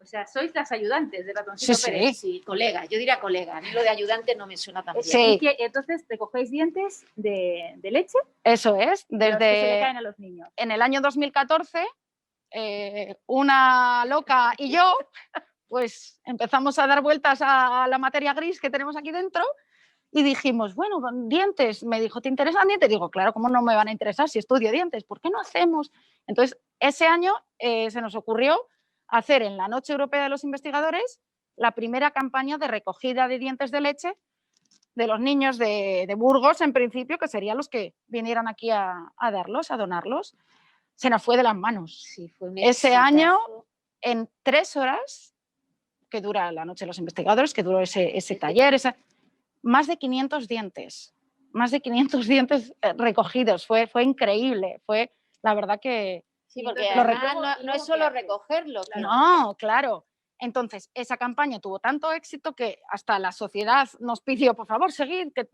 O sea, sois las ayudantes del ratoncito Pérez. Sí, colegas, yo diría colegas. Lo de ayudante no me suena tan bien. Sí. Y entonces recogéis dientes de leche. Eso es, desde que se le caen a los niños. En el año 2014, una loca y yo, pues empezamos a dar vueltas a la materia gris que tenemos aquí dentro y dijimos, bueno, dientes, me dijo, ¿te interesan dientes? Digo, claro, ¿cómo no me van a interesar si estudio dientes? ¿Por qué no hacemos? Entonces, ese año se nos ocurrió hacer en la Noche Europea de los Investigadores la primera campaña de recogida de dientes de leche de los niños de Burgos, en principio, que serían los que vinieran aquí a darlos, a donarlos. Se nos fue de las manos. Sí, fue un Ese exitazo. año, en 3 horas, que dura la Noche de los Investigadores, que duró ese taller, más de 500 dientes, recogidos. Fue increíble. Fue, la verdad que... Sí, porque Lo además no es solo recogerlo. Claro. No, claro. Entonces, esa campaña tuvo tanto éxito que hasta la sociedad nos pidió, por favor, seguid, que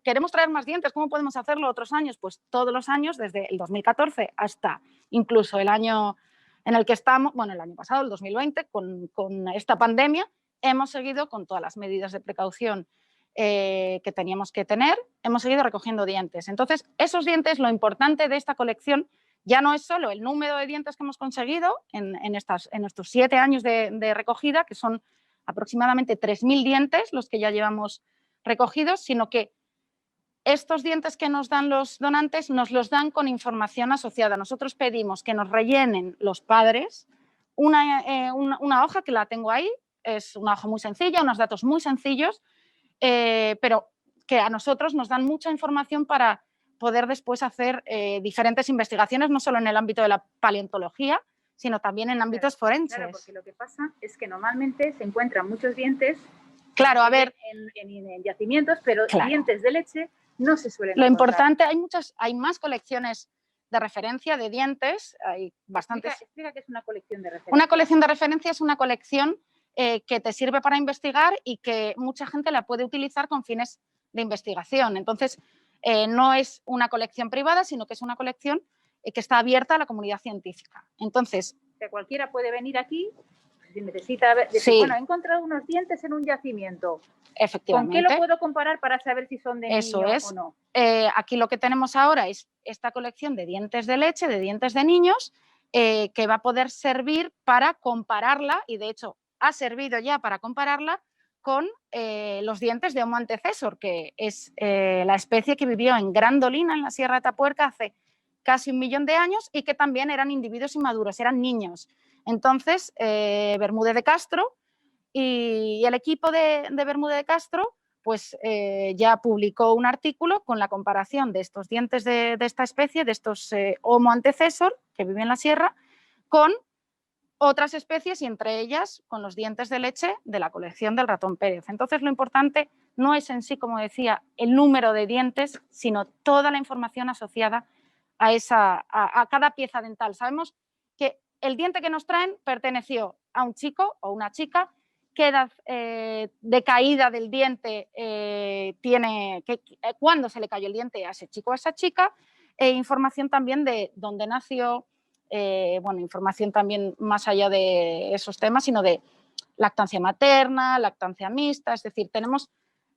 queremos traer más dientes, ¿cómo podemos hacerlo otros años? Pues todos los años, desde el 2014 hasta incluso el año en el que estamos, bueno, el año pasado, el 2020, con esta pandemia, hemos seguido con todas las medidas de precaución que teníamos que tener, hemos seguido recogiendo dientes. Entonces, esos dientes, lo importante de esta colección ya no es solo el número de dientes que hemos conseguido en estos 7 años de recogida, que son aproximadamente 3.000 dientes los que ya llevamos recogidos, sino que estos dientes que nos dan los donantes nos los dan con información asociada. Nosotros pedimos que nos rellenen los padres una hoja, que la tengo ahí, es una hoja muy sencilla, unos datos muy sencillos, pero que a nosotros nos dan mucha información para poder después hacer diferentes investigaciones, no solo en el ámbito de la paleontología, sino también en ámbitos forenses. Claro, porque lo que pasa es que normalmente se encuentran muchos dientes claro, a ver, en yacimientos, pero claro, dientes de leche no se suelen lo encontrar. importante, hay más colecciones de referencia de dientes, hay bastantes. Explica qué es una colección de referencia. Una colección de referencia es una colección que te sirve para investigar y que mucha gente la puede utilizar con fines de investigación. Entonces, no es una colección privada, sino que es una colección que está abierta a la comunidad científica. Entonces, que cualquiera puede venir aquí si necesita ver, decir, sí, bueno, he encontrado unos dientes en un yacimiento. efectivamente. ¿Con qué lo puedo comparar para saber si son de niño o no? Aquí lo que tenemos ahora es esta colección de dientes de leche, de dientes de niños, que va a poder servir para compararla, y de hecho ha servido ya para compararla con los dientes de Homo antecessor, que es la especie que vivió en Grandolina, en la Sierra de Atapuerca, hace casi 1 millón de años, y que también eran individuos inmaduros, eran niños. Entonces, Bermúdez de Castro y el equipo de Bermúdez de Castro pues ya publicó un artículo con la comparación de estos dientes de esta especie, de estos Homo antecessor, que viven en la sierra, con otras especies y entre ellas con los dientes de leche de la colección del ratón Pérez. Entonces, lo importante no es en sí, como decía, el número de dientes, sino toda la información asociada a cada pieza dental. Sabemos que el diente que nos traen perteneció a un chico o una chica, qué edad de caída del diente tiene, cuándo se le cayó el diente a ese chico o a esa chica, información también de dónde nació, bueno, información también más allá de esos temas, sino de lactancia materna, lactancia mixta, es decir,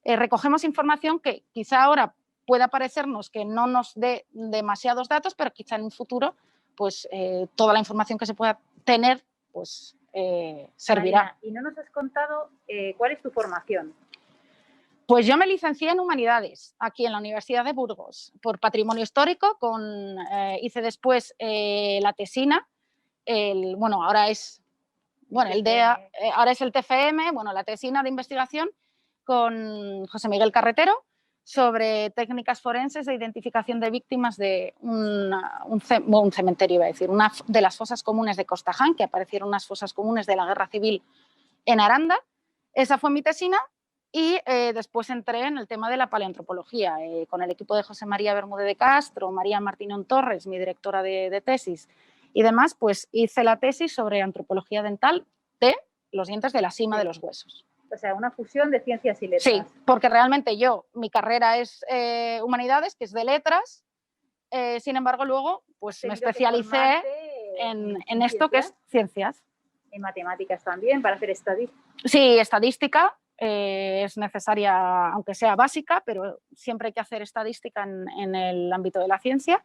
recogemos información que quizá ahora pueda parecernos que no nos dé demasiados datos, pero quizá en un futuro pues toda la información que se pueda tener pues servirá. Marina, y no nos has contado cuál es tu formación. Pues yo me licencié en Humanidades aquí en la Universidad de Burgos por Patrimonio Histórico, hice después la tesina, ahora es el TFM, la tesina de investigación con José Miguel Carretero sobre técnicas forenses de identificación de víctimas de un cementerio, iba a decir, una de las fosas comunes de Costaján, que aparecieron unas fosas comunes de la Guerra Civil en Aranda. Esa fue mi tesina. Y después entré en el tema de la paleoantropología, con el equipo de José María Bermúdez de Castro, María Martínez Torres, mi directora de tesis, y demás, pues hice la tesis sobre antropología dental de los dientes de la cima de los huesos. O sea, una fusión de ciencias y letras. Sí, porque realmente mi carrera es Humanidades, que es de letras, sin embargo luego pues me especialicé en esto que es ciencias. En matemáticas también, para hacer estadística. Sí, estadística. Es necesaria, aunque sea básica, pero siempre hay que hacer estadística en el ámbito de la ciencia,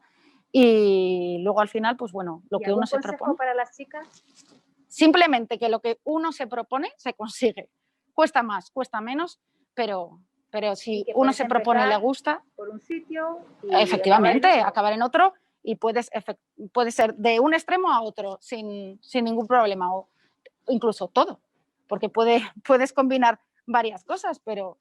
y luego al final, pues bueno, lo que uno se propone. ¿Algún consejo para las chicas? simplemente que lo que uno se propone se consigue. Cuesta más, cuesta menos, pero si que uno puedes se propone y le empezar gusta, por un sitio y efectivamente, acabar en otro. acabar en otro y puede ser de un extremo a otro sin ningún problema, o incluso todo, porque puedes combinar varias cosas, pero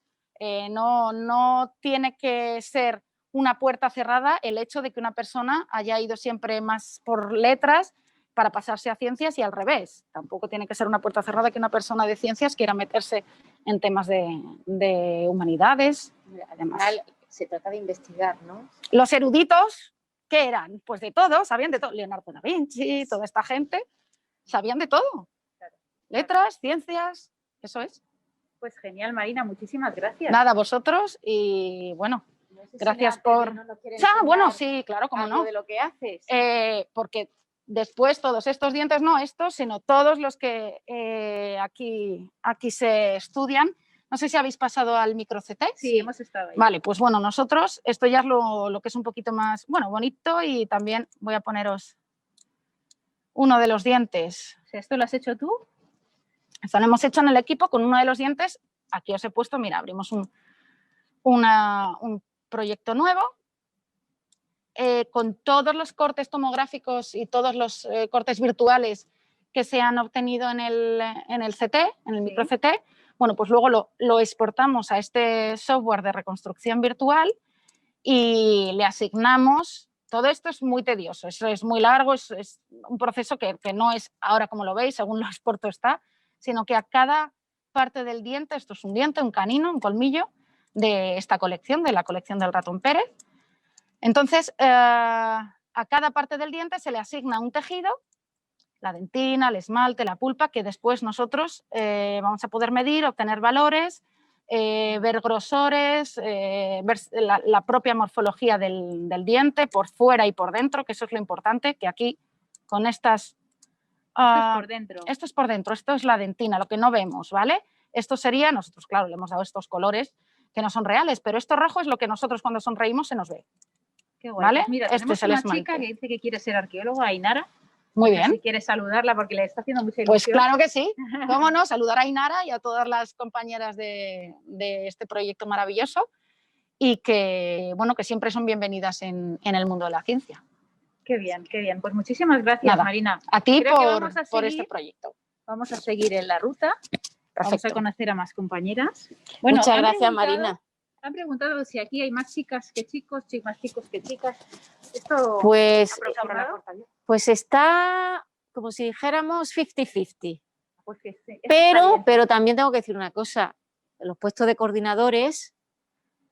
no tiene que ser una puerta cerrada el hecho de que una persona haya ido siempre más por letras para pasarse a ciencias y al revés. Tampoco tiene que ser una puerta cerrada que una persona de ciencias quiera meterse en temas de humanidades. Además, Se trata de investigar, ¿no? los eruditos, ¿qué eran? Pues de todo, sabían de todo. Leonardo da Vinci, toda esta gente, sabían de todo. Letras, ciencias, eso es. Pues genial, Marina, muchísimas gracias. Nada, vosotros y bueno, No sé si gracias Natalia por... nos quiere Bueno, enseñar sí, claro, cómo algo no. de lo que haces. Porque después todos estos dientes, no estos, sino todos los que aquí se estudian. No sé si habéis pasado al microcetex. Sí, hemos estado ahí. Vale, pues bueno, nosotros, esto ya es lo que es un poquito más, bueno, bonito, y también voy a poneros uno de los dientes. O sea, ¿esto lo has hecho tú? Esto lo hemos hecho en el equipo con uno de los dientes. Aquí os he puesto, mira, abrimos un proyecto nuevo con todos los cortes tomográficos y todos los cortes virtuales que se han obtenido en el CT, en el micro CT. Bueno, pues luego lo exportamos a este software de reconstrucción virtual y le asignamos. Todo esto es muy tedioso, eso es muy largo, es un proceso que no es ahora como lo veis, según lo exporto está, sino que a cada parte del diente, esto es un diente, un canino, un colmillo de esta colección, de la colección del ratón Pérez. Entonces, a cada parte del diente se le asigna un tejido, la dentina, el esmalte, la pulpa, que después nosotros vamos a poder medir, obtener valores, ver grosores, ver la propia morfología del diente por fuera y por dentro, que eso es lo importante, que aquí con estas... Esto es por dentro. Esto es por dentro, esto es la dentina, lo que no vemos, ¿vale? Esto sería, nosotros claro, le hemos dado estos colores que no son reales, pero esto rojo es lo que nosotros cuando sonreímos se nos ve. Qué guay. ¿Vale? Pues mira, Este tenemos es el una esmalte. chica que dice que quiere ser arqueóloga, Ainara. Muy No sé bien. Si quieres saludarla porque le está haciendo mucha Pues ilusión. claro que sí, cómo no, saludar a Ainara y a todas las compañeras de este proyecto maravilloso y que, bueno, que siempre son bienvenidas en el mundo de la ciencia. Qué bien, qué bien. Pues muchísimas gracias, Nada, Marina. a ti Creo que vamos a por seguir- este proyecto. Vamos a seguir en la ruta. Vamos a Perfecto. conocer a más compañeras. Bueno, Muchas han gracias, preguntado- Marina. Han preguntado si aquí hay más chicas que chicos, más chicos que chicas. Esto Pues, aproximado. pues está como si dijéramos 50-50. Pues que sí, esto está bien. Pero también tengo que decir una cosa. Los puestos de coordinadores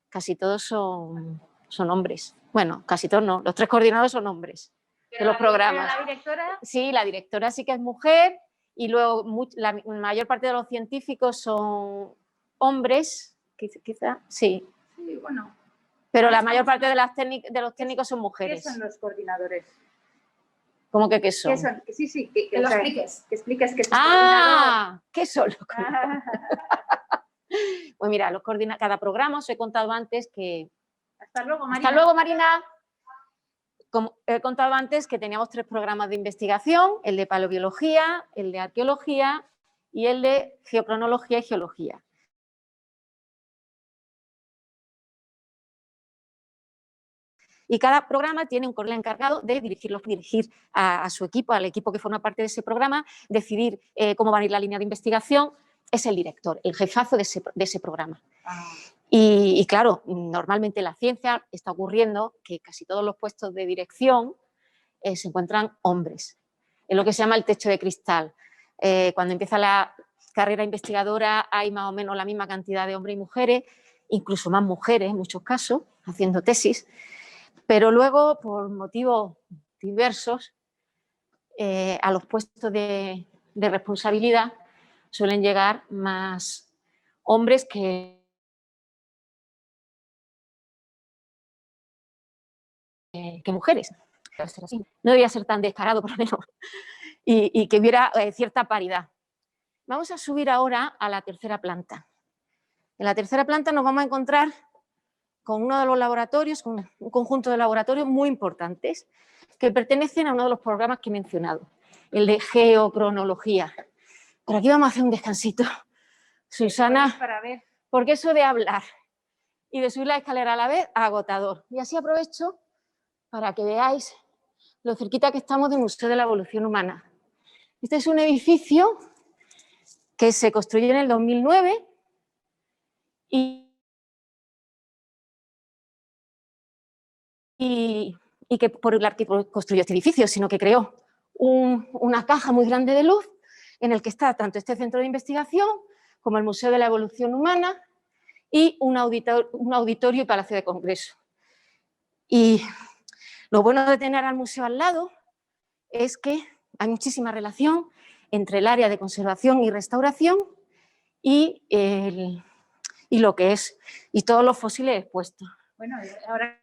casi todos son hombres. Bueno, casi todos no. Los 3 coordinadores son hombres de los programas. La directora, Sí, la directora sí que es mujer y luego la mayor parte de los científicos son hombres, quizá, sí. sí, bueno. Pero la mayor parte de los técnicos son ¿Qué mujeres. son los coordinadores? ¿Cómo que qué son? ¿Qué son? Sí, sí, que lo o sea, expliques. Que expliques que es Ah, ¿qué son los coordinador. Pues mira, cada programa os he contado antes que... Hasta luego, Marina. Hasta luego, Marina. Como he contado antes que teníamos 3 programas de investigación, el de paleobiología, el de arqueología y el de geocronología y geología. Y cada programa tiene un coordinador encargado de dirigir a su equipo, al equipo que forma parte de ese programa, decidir cómo va a ir la línea de investigación. Es el director, el jefazo de ese programa. Ah. Y claro, normalmente en la ciencia está ocurriendo que casi todos los puestos de dirección se encuentran hombres. Es lo que se llama el techo de cristal. Cuando empieza la carrera investigadora hay más o menos la misma cantidad de hombres y mujeres, incluso más mujeres en muchos casos, haciendo tesis. Pero luego, por motivos diversos, a los puestos de responsabilidad suelen llegar más hombres que mujeres. No debía ser tan descarado, por lo menos, y que hubiera cierta paridad. Vamos a subir ahora a la tercera planta. En la tercera planta nos vamos a encontrar con uno de los laboratorios, con un conjunto de laboratorios muy importantes que pertenecen a uno de los programas que he mencionado. el de geocronología. Por aquí vamos a hacer un descansito. Susana, Para ver. porque eso de hablar y de subir la escalera a la vez, agotador. Y así aprovecho para que veáis lo cerquita que estamos del Museo de la Evolución Humana. Este es un edificio que se construyó en el 2009 y que por el arquitecto construyó este edificio, sino que creó una caja muy grande de luz en el que está tanto este centro de investigación como el Museo de la Evolución Humana y un auditorio y palacio de congreso. Y lo bueno de tener al museo al lado es que hay muchísima relación entre el área de conservación y restauración y lo que es, y todos los fósiles expuestos. Bueno, ahora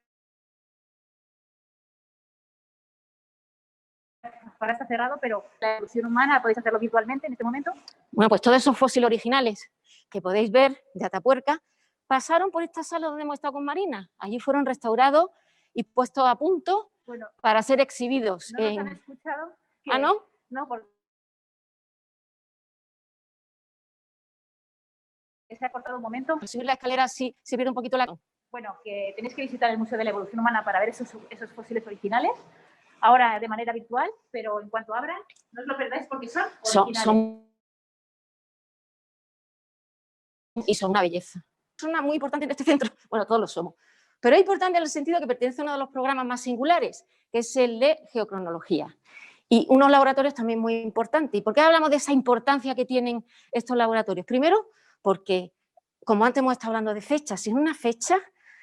está cerrado, pero la evolución humana, ¿podéis hacerlo virtualmente en este momento? Bueno, pues todos esos fósiles originales que podéis ver de Atapuerca pasaron por esta sala donde hemos estado con Marina. Allí fueron restaurados y puestos a punto para ser exhibidos. ¿No nos han escuchado? ¿Ah, no? No, porque se ha cortado un momento. Al subir la escalera sí se pierde un poquito la... Bueno, que tenéis que visitar el Museo de la Evolución Humana para ver esos fósiles originales, ahora de manera virtual, pero en cuanto abran, no os lo perdáis porque son originales. Son una belleza. Son una muy importante en este centro. Bueno, todos lo somos. Pero es importante en el sentido que pertenece a uno de los programas más singulares, que es el de geocronología. Y unos laboratorios también muy importantes. ¿Y por qué hablamos de esa importancia que tienen estos laboratorios? Primero, porque, como antes hemos estado hablando de fechas, si en una fecha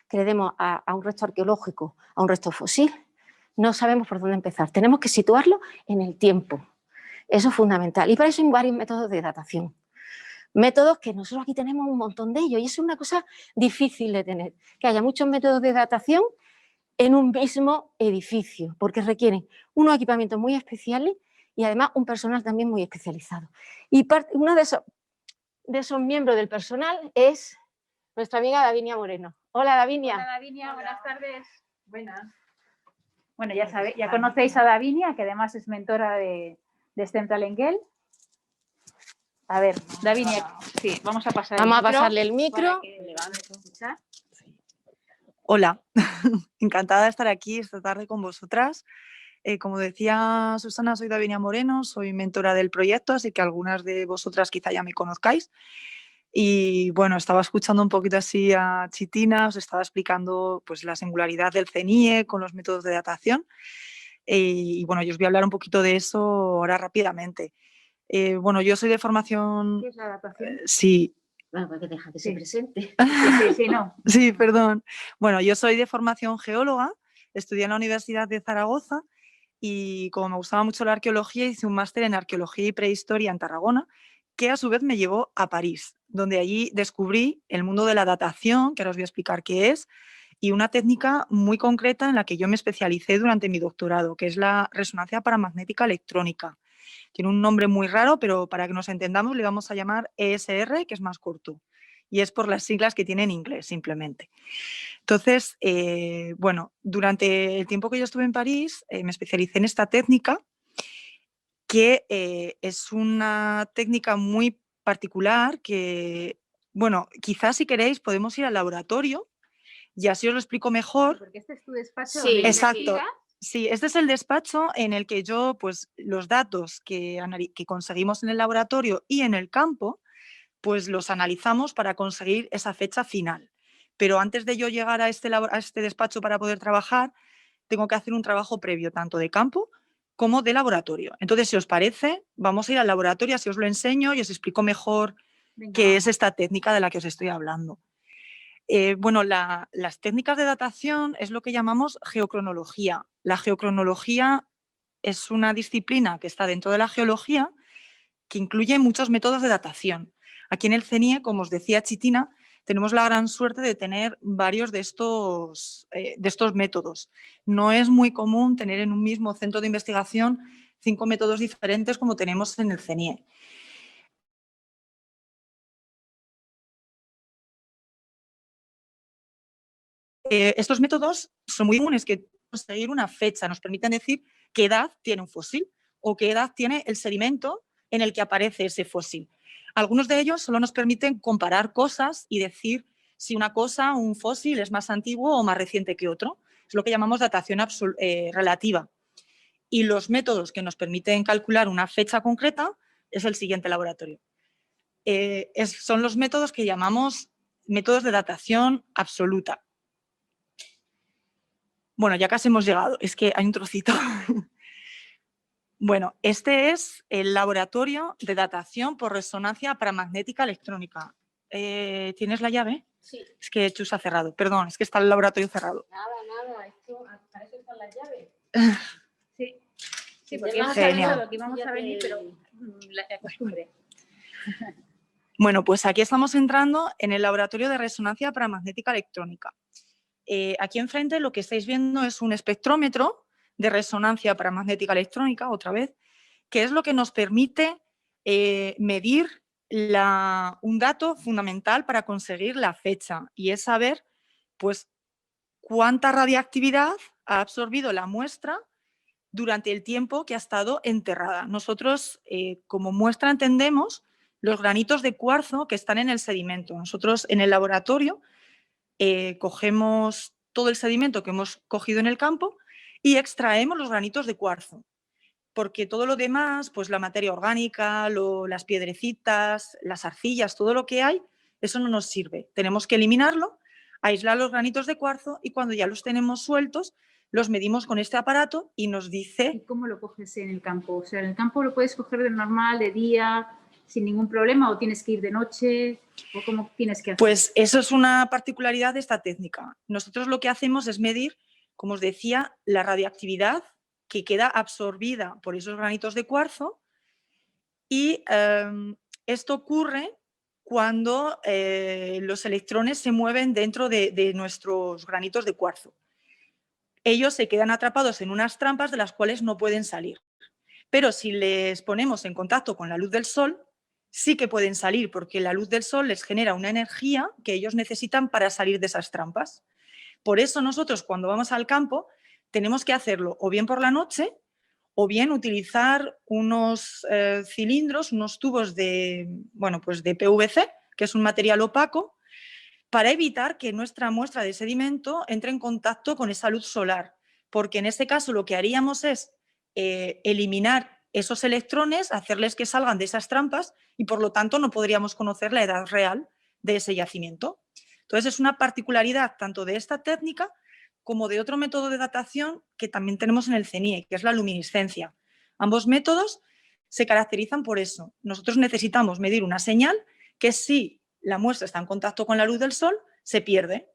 que le demos a un resto arqueológico, a un resto fósil, no sabemos por dónde empezar. Tenemos que situarlo en el tiempo. Eso es fundamental. Y para eso hay varios métodos de datación. Métodos que nosotros aquí tenemos un montón de ellos y eso es una cosa difícil de tener, que haya muchos métodos de datación en un mismo edificio, porque requieren unos equipamientos muy especiales y además un personal también muy especializado. Y uno de esos miembros del personal es nuestra amiga Davinia Moreno. Hola, Davinia. Hola, Davinia, buenas tardes. Buenas. Bueno, ya conocéis a Davinia, que además es mentora de STEM Talengel. A ver, Davinia, sí, vamos a pasarle el micro. Hola, encantada de estar aquí esta tarde con vosotras. Como decía Susana, soy Davinia Moreno, soy mentora del proyecto, así que algunas de vosotras quizá ya me conozcáis. Y bueno, estaba escuchando un poquito así a Chitina, os estaba explicando pues, la singularidad del CENIE con los métodos de datación. Y bueno, yo os voy a hablar un poquito de eso ahora rápidamente. Bueno, yo soy de formación... ¿Qué es la datación? Sí. Bueno, pues que deja que se presente. Sí, no. Sí, perdón. Bueno, yo soy de formación geóloga, estudié en la Universidad de Zaragoza y como me gustaba mucho la arqueología, hice un máster en arqueología y prehistoria en Tarragona, que a su vez me llevó a París, donde allí descubrí el mundo de la datación, que ahora os voy a explicar qué es, y una técnica muy concreta en la que yo me especialicé durante mi doctorado, que es la resonancia paramagnética electrónica. Tiene un nombre muy raro, pero para que nos entendamos le vamos a llamar ESR, que es más corto. Y es por las siglas que tiene en inglés, simplemente. Entonces, bueno, durante el tiempo que yo estuve en París, me especialicé en esta técnica, que es una técnica muy particular que, bueno, quizás si queréis podemos ir al laboratorio y así os lo explico mejor. Porque este es tu despacho. Sí, exacto. Sí, este es el despacho en el que yo, pues, los datos que conseguimos en el laboratorio y en el campo, pues los analizamos para conseguir esa fecha final. Pero antes de yo llegar a este despacho para poder trabajar, tengo que hacer un trabajo previo, tanto de campo como de laboratorio. Entonces, si os parece, vamos a ir al laboratorio, así os lo enseño y os explico mejor qué es esta técnica de la que os estoy hablando. Bueno, las técnicas de datación es lo que llamamos geocronología. La geocronología es una disciplina que está dentro de la geología que incluye muchos métodos de datación. Aquí en el CENIE, como os decía Chitina, tenemos la gran suerte de tener varios de estos métodos. No es muy común tener en un mismo centro de investigación 5 métodos diferentes como tenemos en el CENIE. Estos métodos son muy comunes, que conseguir una fecha, nos permiten decir qué edad tiene un fósil. o qué edad tiene el sedimento en el que aparece ese fósil. Algunos de ellos solo nos permiten comparar cosas y decir si una cosa, un fósil, es más antiguo o más reciente que otro. Es lo que llamamos datación relativa. Y los métodos que nos permiten calcular una fecha concreta es el siguiente laboratorio. Son los métodos que llamamos métodos de datación absoluta. Bueno, ya casi hemos llegado, es que hay un trocito. Bueno, este es el laboratorio de datación por resonancia paramagnética electrónica. ¿Tienes la llave? Sí. Es que Chus ha cerrado, perdón, es que está el laboratorio cerrado. Nada, esto, para eso están las llaves. Sí, sí, Ya porque me hemos has avisado avisado que íbamos a venir, pero la costumbre. Bueno, pues aquí estamos entrando en el laboratorio de resonancia paramagnética electrónica. Aquí enfrente lo que estáis viendo es un espectrómetro de resonancia paramagnética electrónica, otra vez, que es lo que nos permite medir un dato fundamental para conseguir la fecha, y es saber pues, cuánta radiactividad ha absorbido la muestra durante el tiempo que ha estado enterrada. Nosotros, como muestra, entendemos los granitos de cuarzo que están en el sedimento. Nosotros, en el laboratorio, cogemos todo el sedimento que hemos cogido en el campo y extraemos los granitos de cuarzo, porque todo lo demás, pues la materia orgánica, las piedrecitas, las arcillas, todo lo que hay, eso no nos sirve. Tenemos que eliminarlo, aislar los granitos de cuarzo y cuando ya los tenemos sueltos, los medimos con este aparato y nos dice... ¿Y cómo lo coges en el campo? O sea, ¿en el campo lo puedes coger de normal, de día, sin ningún problema, o tienes que ir de noche? ¿O cómo tienes que hacer? Pues eso es una particularidad de esta técnica. Nosotros lo que hacemos es medir, como os decía, la radiactividad que queda absorbida por esos granitos de cuarzo y esto ocurre cuando los electrones se mueven dentro de nuestros granitos de cuarzo. Ellos se quedan atrapados en unas trampas de las cuales no pueden salir. Pero si les ponemos en contacto con la luz del sol, sí que pueden salir, porque la luz del sol les genera una energía que ellos necesitan para salir de esas trampas. Por eso nosotros, cuando vamos al campo, tenemos que hacerlo o bien por la noche o bien utilizar unos cilindros, unos tubos de PVC, que es un material opaco, para evitar que nuestra muestra de sedimento entre en contacto con esa luz solar, porque en este caso lo que haríamos es eliminar esos electrones, hacerles que salgan de esas trampas y por lo tanto no podríamos conocer la edad real de ese yacimiento. Entonces es una particularidad tanto de esta técnica como de otro método de datación que también tenemos en el CNIE, que es la luminiscencia. Ambos métodos se caracterizan por eso. Nosotros necesitamos medir una señal que si la muestra está en contacto con la luz del sol, se pierde.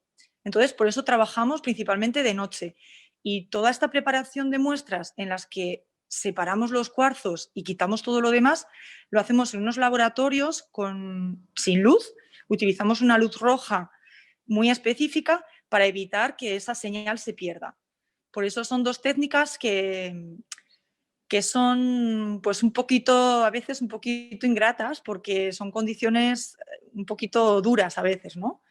Entonces, por eso trabajamos principalmente de noche. Y toda esta preparación de muestras en las que separamos los cuarzos y quitamos todo lo demás, lo hacemos en unos laboratorios sin luz. Utilizamos una luz roja muy específica para evitar que esa señal se pierda. Por eso son dos técnicas que son pues a veces un poquito ingratas, porque son condiciones un poquito duras a veces, ¿no?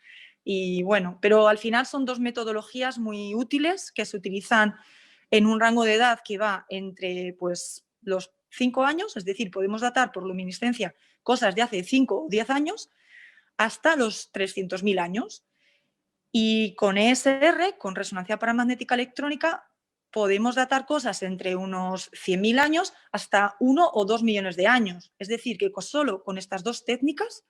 Y bueno, pero al final son dos metodologías muy útiles que se utilizan en un rango de edad que va entre pues, los 5 años, es decir, podemos datar por luminiscencia cosas de hace 5 o 10 años, hasta los 300.000 años. Y con ESR, con resonancia paramagnética electrónica, podemos datar cosas entre unos 100.000 años hasta 1 o 2 millones de años. Es decir, que solo con estas dos técnicas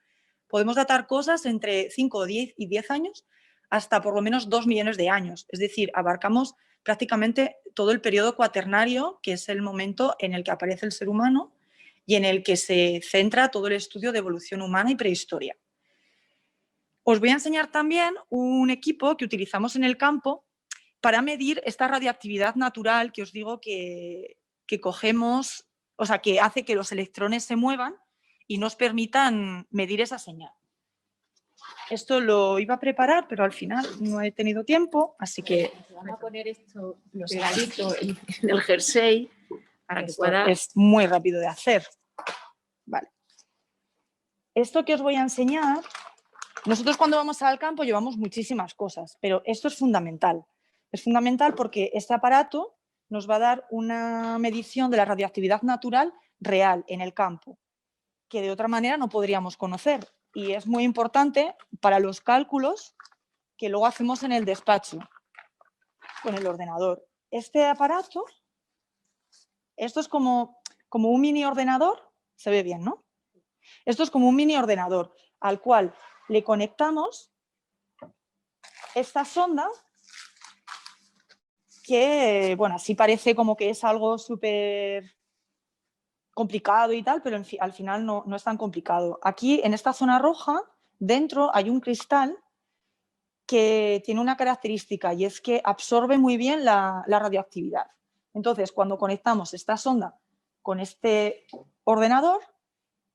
podemos datar cosas entre 5 o 10 y 10 años hasta por lo menos 2 millones de años. Es decir, abarcamos prácticamente todo el periodo cuaternario, que es el momento en el que aparece el ser humano y en el que se centra todo el estudio de evolución humana y prehistoria. Os voy a enseñar también un equipo que utilizamos en el campo para medir esta radiactividad natural que os digo que cogemos, o sea, que hace que los electrones se muevan y nos permitan medir esa señal. Esto lo iba a preparar, pero al final no he tenido tiempo, así que... Vamos a poner esto pegadito en el jersey para que pueda... Es muy rápido de hacer. Vale. Esto que os voy a enseñar, nosotros cuando vamos al campo llevamos muchísimas cosas, pero esto es fundamental. Es fundamental porque este aparato nos va a dar una medición de la radioactividad natural real en el campo, que de otra manera no podríamos conocer. Y es muy importante para los cálculos que luego hacemos en el despacho con el ordenador. Este aparato, esto es como un mini ordenador, se ve bien, ¿no? Esto es como un mini ordenador al cual le conectamos esta sonda que, bueno, así parece como que es algo súper complicado y tal, pero al final no es tan complicado. Aquí, en esta zona roja, dentro hay un cristal que tiene una característica y es que absorbe muy bien la radioactividad. Entonces, cuando conectamos esta sonda con este ordenador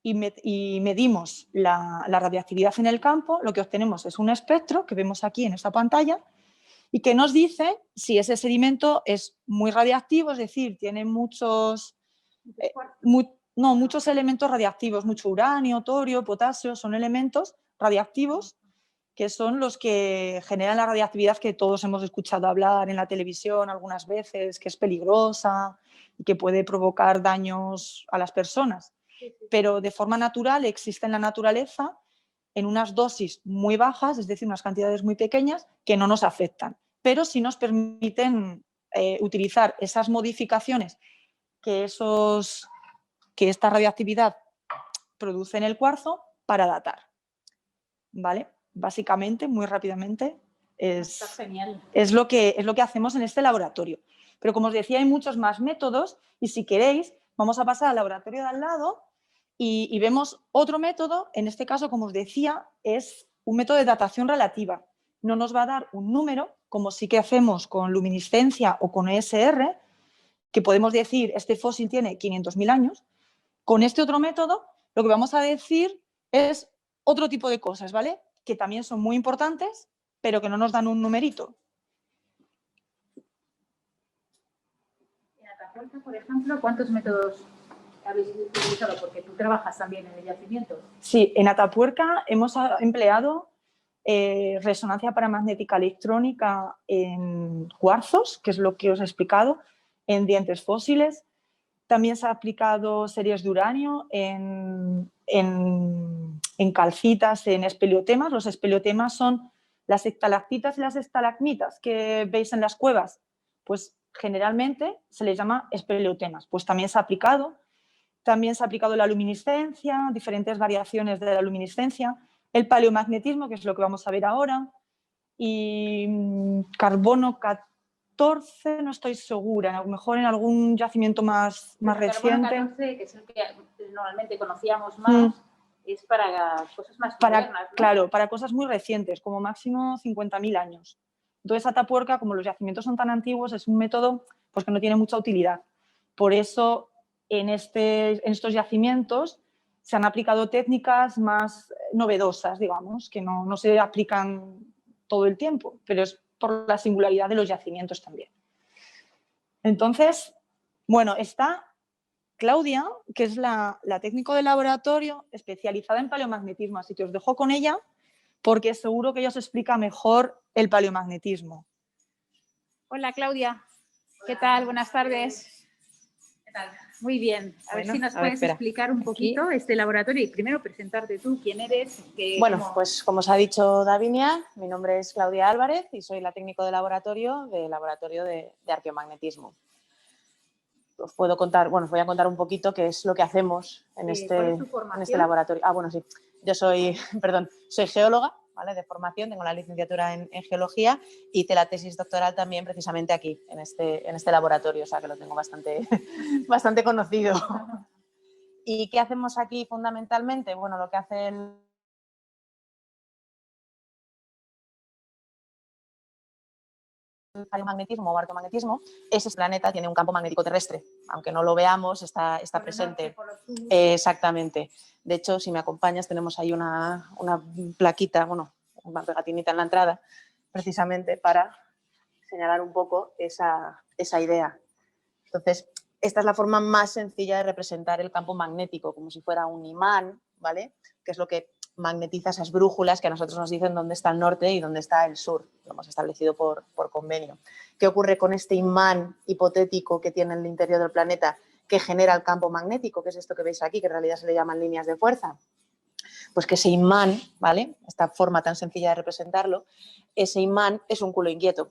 y medimos la radioactividad en el campo, lo que obtenemos es un espectro que vemos aquí en esta pantalla y que nos dice si ese sedimento es muy radiactivo, es decir, tiene muchos elementos radiactivos, mucho uranio, torio, potasio, son elementos radiactivos que son los que generan la radiactividad que todos hemos escuchado hablar en la televisión algunas veces, que es peligrosa y que puede provocar daños a las personas. Pero de forma natural existe en la naturaleza en unas dosis muy bajas, es decir, unas cantidades muy pequeñas que no nos afectan, pero sí nos permiten utilizar esas modificaciones que esta radioactividad produce en el cuarzo para datar, ¿vale? Básicamente, muy rápidamente, es lo que hacemos en este laboratorio. Pero como os decía, hay muchos más métodos y si queréis, vamos a pasar al laboratorio de al lado y vemos otro método. En este caso, como os decía, es un método de datación relativa. No nos va a dar un número, como sí que hacemos con luminiscencia o con ESR, que podemos decir, este fósil tiene 500.000 años. Con este otro método, lo que vamos a decir es otro tipo de cosas, ¿vale? Que también son muy importantes, pero que no nos dan un numerito. En Atapuerca, por ejemplo, ¿cuántos métodos habéis utilizado? Porque tú trabajas también en el yacimiento. Sí, en Atapuerca hemos empleado resonancia paramagnética electrónica en cuarzos, que es lo que os he explicado, en dientes fósiles. También se ha aplicado series de uranio en calcitas, en espeleotemas. Los espeleotemas son las estalactitas y las estalagmitas que veis en las cuevas. Pues generalmente se les llama espeleotemas. Pues también se ha aplicado. También se ha aplicado la luminiscencia, diferentes variaciones de la luminiscencia, el paleomagnetismo, que es lo que vamos a ver ahora, y carbono 14, no estoy segura, a lo mejor en algún yacimiento más reciente. Carbono 14, que es el que normalmente conocíamos más, es para cosas más modernas, ¿no? Claro, para cosas muy recientes, como máximo 50.000 años. Entonces, Atapuerca, como los yacimientos son tan antiguos, es un método pues, que no tiene mucha utilidad. Por eso, en estos yacimientos se han aplicado técnicas más novedosas, digamos, que no se aplican todo el tiempo, pero es por la singularidad de los yacimientos también. Entonces, bueno, está Claudia, que es la técnico de laboratorio especializada en paleomagnetismo, así que os dejo con ella porque seguro que ella os explica mejor el paleomagnetismo. Hola, Claudia. ¿Qué tal? Buenas tardes. ¿Qué tal? Muy bien. A ver si nos puedes explicar un poquito este laboratorio y primero presentarte tú, quién eres. Pues como os ha dicho Davinia, mi nombre es Claudia Álvarez y soy la técnico de laboratorio de arqueomagnetismo. Os puedo contar, os voy a contar un poquito qué es lo que hacemos en este laboratorio. Sí. Yo soy geóloga, ¿vale? De formación, tengo la licenciatura en geología y hice la tesis doctoral también precisamente aquí, en este laboratorio, o sea que lo tengo bastante conocido. ¿Y qué hacemos aquí fundamentalmente? Bueno, lo que hace el paleomagnetismo o arqueomagnetismo es que el planeta tiene un campo magnético terrestre, aunque no lo veamos, está presente. Exactamente. De hecho, si me acompañas, tenemos ahí una plaquita, una pegatinita en la entrada, precisamente para señalar un poco esa idea. Entonces, esta es la forma más sencilla de representar el campo magnético, como si fuera un imán, ¿vale? Que es lo que magnetiza esas brújulas que a nosotros nos dicen dónde está el norte y dónde está el sur. Lo hemos establecido por convenio. ¿Qué ocurre con este imán hipotético que tiene en el interior del planeta que genera el campo magnético, que es esto que veis aquí, que en realidad se le llaman líneas de fuerza? Pues que ese imán, ¿vale? Esta forma tan sencilla de representarlo, ese imán es un culo inquieto.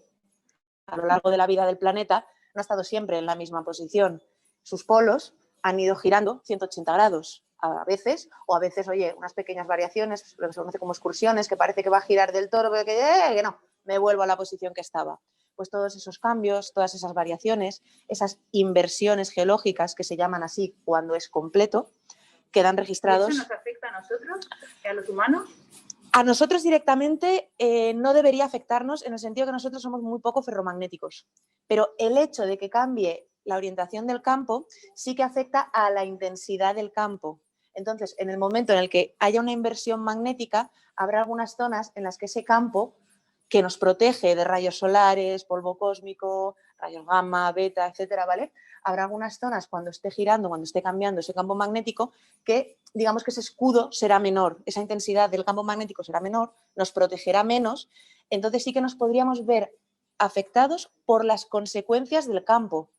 A lo largo de la vida del planeta no ha estado siempre en la misma posición. Sus polos han ido girando 180 grados a veces, o a veces, oye, unas pequeñas variaciones, lo que se conoce como excursiones, que parece que va a girar del toro, pero que no, me vuelvo a la posición que estaba. Pues todos esos cambios, todas esas variaciones, esas inversiones geológicas, que se llaman así cuando es completo, quedan registrados. ¿Eso nos afecta a nosotros, a los humanos? A nosotros directamente no debería afectarnos en el sentido que nosotros somos muy poco ferromagnéticos, pero el hecho de que cambie la orientación del campo sí que afecta a la intensidad del campo. Entonces, en el momento en el que haya una inversión magnética, habrá algunas zonas en las que ese campo que nos protege de rayos solares, polvo cósmico, rayos gamma, beta, etcétera, ¿vale? Habrá algunas zonas cuando esté girando, cuando esté cambiando ese campo magnético, que digamos que ese escudo será menor, esa intensidad del campo magnético será menor, nos protegerá menos, entonces sí que nos podríamos ver afectados por las consecuencias del campo,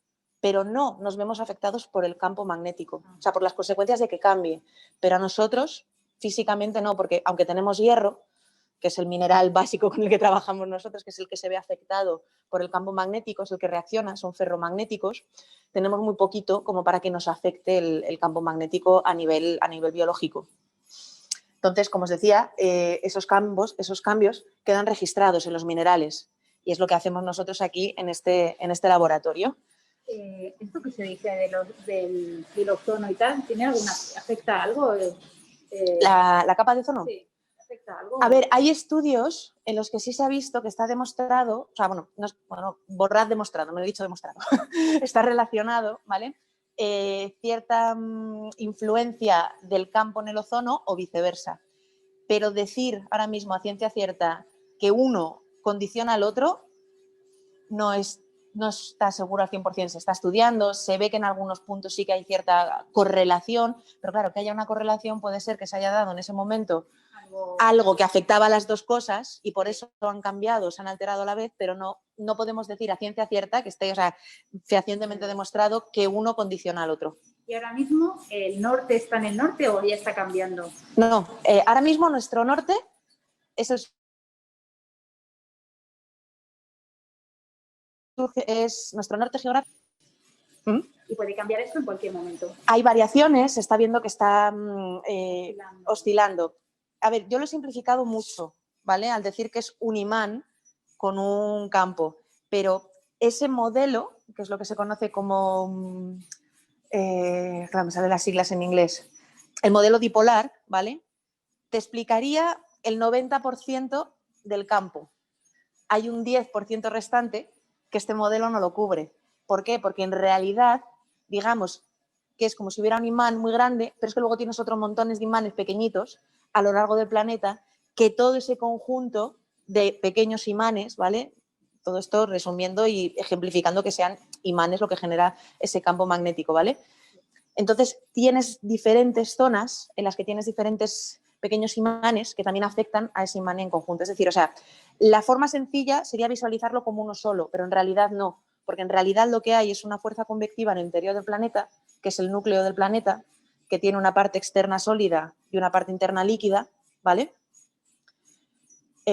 pero no nos vemos afectados por el campo magnético, o sea, por las consecuencias de que cambie, pero a nosotros físicamente no, porque aunque tenemos hierro, que es el mineral básico con el que trabajamos nosotros, que es el que se ve afectado por el campo magnético, es el que reacciona, son ferromagnéticos, tenemos muy poquito como para que nos afecte el campo magnético a nivel biológico. Entonces, como os decía, esos cambios quedan registrados en los minerales y es lo que hacemos nosotros aquí en este laboratorio. Esto que se dice del ozono y tal, ¿afecta algo? ¿La capa de ozono? Sí. ¿Algo? A ver, hay estudios en los que sí se ha visto que está demostrado, o sea, borrad demostrado, me he dicho demostrado, está relacionado, ¿vale? Cierta influencia del campo en el ozono o viceversa. Pero decir ahora mismo a ciencia cierta que uno condiciona al otro no está seguro al 100%, se está estudiando, se ve que en algunos puntos sí que hay cierta correlación, pero claro, que haya una correlación puede ser que se haya dado en ese momento algo que afectaba a las dos cosas y por eso han cambiado, se han alterado a la vez, pero no podemos decir a ciencia cierta que esté, o sea, fehacientemente demostrado que uno condiciona al otro. ¿Y ahora mismo el norte está en el norte o ya está cambiando? No, ahora mismo nuestro norte es nuestro norte geográfico. Y puede cambiar esto en cualquier momento. Hay variaciones, se está viendo que está oscilando. A ver, yo lo he simplificado mucho, ¿vale? Al decir que es un imán con un campo, pero ese modelo, que es lo que se conoce como, claro, me salen las siglas en inglés, el modelo dipolar, ¿vale? Te explicaría el 90% del campo. Hay un 10% restante que este modelo no lo cubre. ¿Por qué? Porque en realidad, digamos, que es como si hubiera un imán muy grande, pero es que luego tienes otros montones de imanes pequeñitos a lo largo del planeta, que todo ese conjunto de pequeños imanes, ¿vale? Todo esto resumiendo y ejemplificando que sean imanes lo que genera ese campo magnético, ¿vale? Entonces, tienes diferentes zonas en las que tienes diferentes pequeños imanes que también afectan a ese imán en conjunto. Es decir, o sea, la forma sencilla sería visualizarlo como uno solo, pero en realidad no, porque en realidad lo que hay es una fuerza convectiva en el interior del planeta, que es el núcleo del planeta, que tiene una parte externa sólida y una parte interna líquida, ¿vale?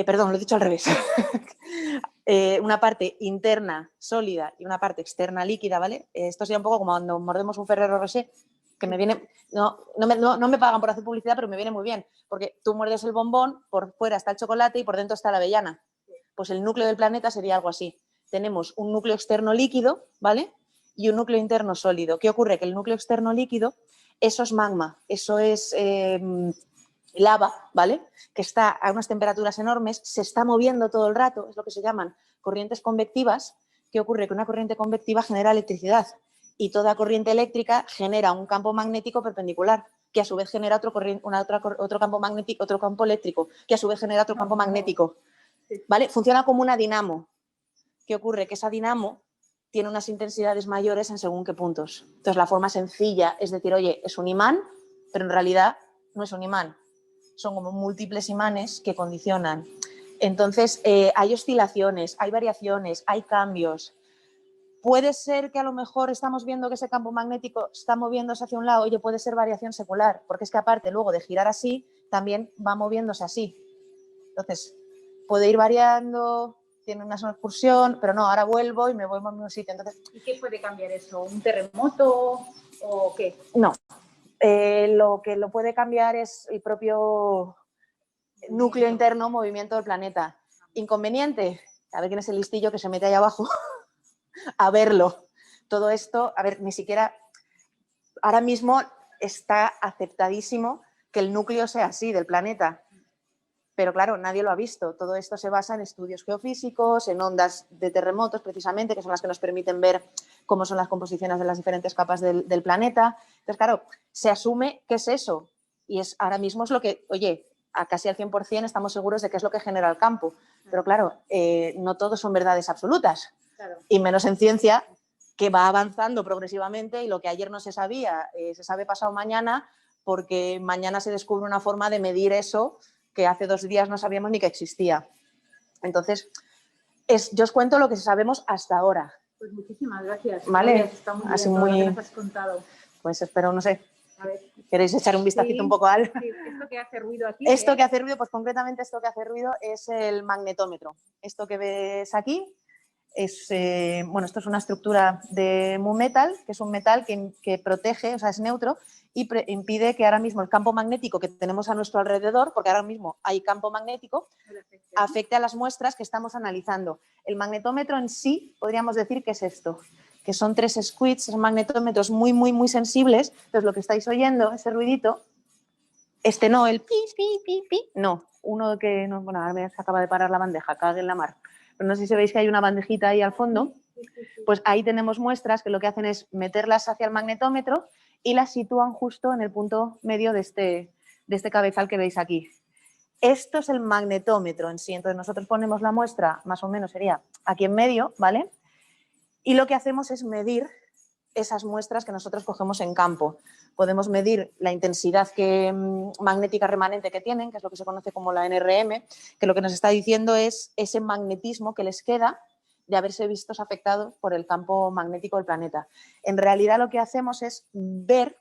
Perdón, lo he dicho al revés. Una parte interna sólida y una parte externa líquida, ¿vale? Esto sería un poco como cuando mordemos un Ferrero Rocher, que me viene... No me pagan por hacer publicidad, pero me viene muy bien, porque tú muerdes el bombón, por fuera está el chocolate y por dentro está la avellana. Pues el núcleo del planeta sería algo así. Tenemos un núcleo externo líquido, ¿vale? Y un núcleo interno sólido. ¿Qué ocurre? Que el núcleo externo líquido, eso es magma, eso es lava, ¿vale? Que está a unas temperaturas enormes, se está moviendo todo el rato, es lo que se llaman corrientes convectivas. ¿Qué ocurre? Que una corriente convectiva genera electricidad y toda corriente eléctrica genera un campo magnético perpendicular, que a su vez genera otro campo magnético, otro campo eléctrico, que a su vez genera otro campo magnético, ¿vale? Funciona como una dinamo. ¿Qué ocurre? Que esa dinamo tiene unas intensidades mayores en según qué puntos. Entonces, la forma sencilla es decir, oye, es un imán, pero en realidad no es un imán. O son como múltiples imanes que condicionan. Entonces, hay oscilaciones, hay variaciones, hay cambios. Puede ser que a lo mejor estamos viendo que ese campo magnético está moviéndose hacia un lado, oye, puede ser variación secular, porque es que aparte luego de girar así, también va moviéndose así. Entonces, puede ir variando, tiene una excursión, pero no, ahora vuelvo y me vuelvo al mismo sitio. Entonces, ¿Y qué puede cambiar eso? ¿Un terremoto o qué? no, lo que lo puede cambiar es el propio núcleo interno, movimiento del planeta. Inconveniente, a ver quién es el listillo que se mete ahí abajo a verlo. Todo esto, a ver, ni siquiera ahora mismo está aceptadísimo que el núcleo sea así del planeta, pero claro, nadie lo ha visto. Todo esto se basa en estudios geofísicos, en ondas de terremotos precisamente, que son las que nos permiten ver cómo son las composiciones de las diferentes capas del planeta. Entonces, claro, se asume que es eso y ahora mismo es lo que, oye, a casi al 100% estamos seguros de que es lo que genera el campo, pero claro, no todos son verdades absolutas. Claro. Y menos en ciencia, que va avanzando progresivamente y lo que ayer no se sabía, se sabe pasado mañana, porque mañana se descubre una forma de medir eso que hace 2 días no sabíamos ni que existía. Entonces, yo os cuento lo que sabemos hasta ahora. Pues muchísimas gracias. Vale, Está muy bien así todo lo muy... que nos has contado. Pues espero, no sé, A ver. ¿queréis echar un vistacito Sí, un poco al...? sí, esto que hace ruido aquí. Esto que hace ruido, pues concretamente esto que hace ruido es el magnetómetro. Esto que ves aquí es, bueno, esto es una estructura de Mu-metal, que es un metal que protege, o sea, es neutro y impide que ahora mismo el campo magnético que tenemos a nuestro alrededor, porque ahora mismo hay campo magnético, afecte a las muestras que estamos analizando. El magnetómetro en sí, podríamos decir que es esto, que son 3 squids, son magnetómetros muy, muy, muy sensibles. Entonces, lo que estáis oyendo, ese ruidito, no, el pi, pi, pi, pi, no, uno que, no, bueno, ahora me se acaba de parar la bandeja, cague en la mar. Pero no sé si veis que hay una bandejita ahí al fondo, pues ahí tenemos muestras que lo que hacen es meterlas hacia el magnetómetro y las sitúan justo en el punto medio de este cabezal que veis aquí. Esto es el magnetómetro en sí, entonces nosotros ponemos la muestra, más o menos sería aquí en medio, ¿vale? Y lo que hacemos es medir esas muestras que nosotros cogemos en campo. Podemos medir la intensidad magnética remanente que tienen, que es lo que se conoce como la NRM, que lo que nos está diciendo es ese magnetismo que les queda de haberse vistos afectados por el campo magnético del planeta. En realidad lo que hacemos es ver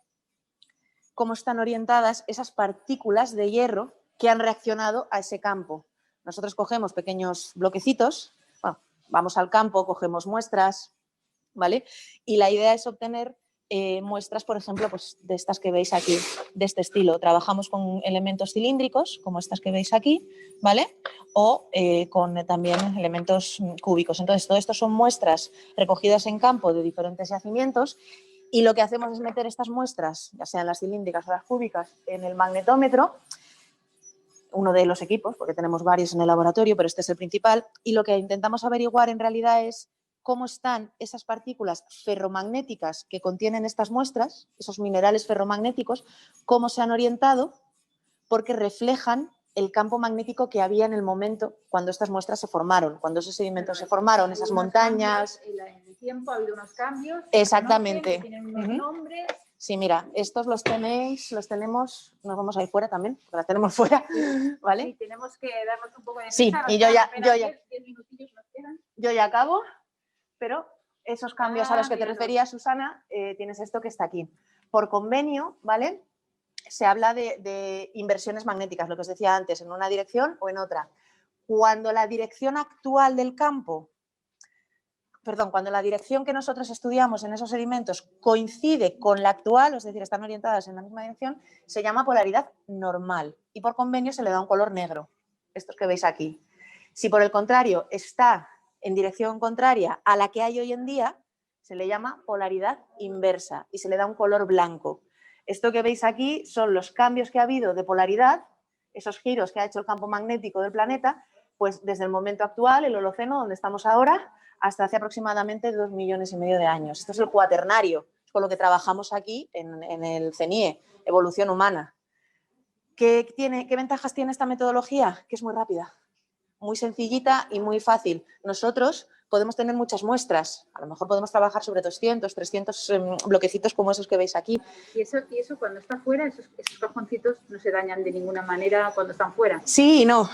cómo están orientadas esas partículas de hierro que han reaccionado a ese campo. Nosotros cogemos pequeños bloquecitos, bueno, vamos al campo, cogemos muestras, ¿vale? Y la idea es obtener muestras, por ejemplo, pues, de estas que veis aquí, de este estilo. Trabajamos con elementos cilíndricos, como estas que veis aquí, ¿vale? O con también elementos cúbicos. Entonces, todo esto son muestras recogidas en campo de diferentes yacimientos y lo que hacemos es meter estas muestras, ya sean las cilíndricas o las cúbicas, en el magnetómetro, uno de los equipos, porque tenemos varios en el laboratorio, pero este es el principal, y lo que intentamos averiguar en realidad es cómo están esas partículas ferromagnéticas que contienen estas muestras, esos minerales ferromagnéticos, cómo se han orientado, porque reflejan el campo magnético que había en el momento cuando estas muestras se formaron, cuando esos sedimentos se formaron, esas montañas. En el tiempo ha habido unos cambios. Exactamente. Tienen unos nombres. Sí, mira, estos los tenemos, nos vamos a ir fuera también, porque las tenemos fuera, ¿vale? Sí, tenemos que darnos un poco de Sí, prisa, y nos yo ya- quedan yo apenas ya- 10 minutillos nos quedan. Yo ya acabo, pero esos cambios a los que te mira. refería, Susana, tienes esto que está aquí. Por convenio, ¿vale? Se habla de inversiones magnéticas, lo que os decía antes, en una dirección o en otra. Cuando la dirección actual del campo, cuando la dirección que nosotros estudiamos en esos sedimentos coincide con la actual, es decir, están orientadas en la misma dirección, se llama polaridad normal y por convenio se le da un color negro, estos que veis aquí. Si por el contrario está en dirección contraria a la que hay hoy en día, se le llama polaridad inversa y se le da un color blanco. Esto que veis aquí son los cambios que ha habido de polaridad, esos giros que ha hecho el campo magnético del planeta, pues desde el momento actual, el Holoceno, donde estamos ahora, hasta hace aproximadamente 2,5 millones de años. Esto es el cuaternario, con lo que trabajamos aquí en el CENIE, evolución humana. ¿Qué ventajas tiene esta metodología? Que es muy rápida. muy sencillita y muy fácil. Nosotros podemos tener muchas muestras, a lo mejor podemos trabajar sobre 200, 300 bloquecitos como esos que veis aquí. Y eso cuando está fuera, esos cajoncitos no se dañan de ninguna manera cuando están fuera. Sí y no.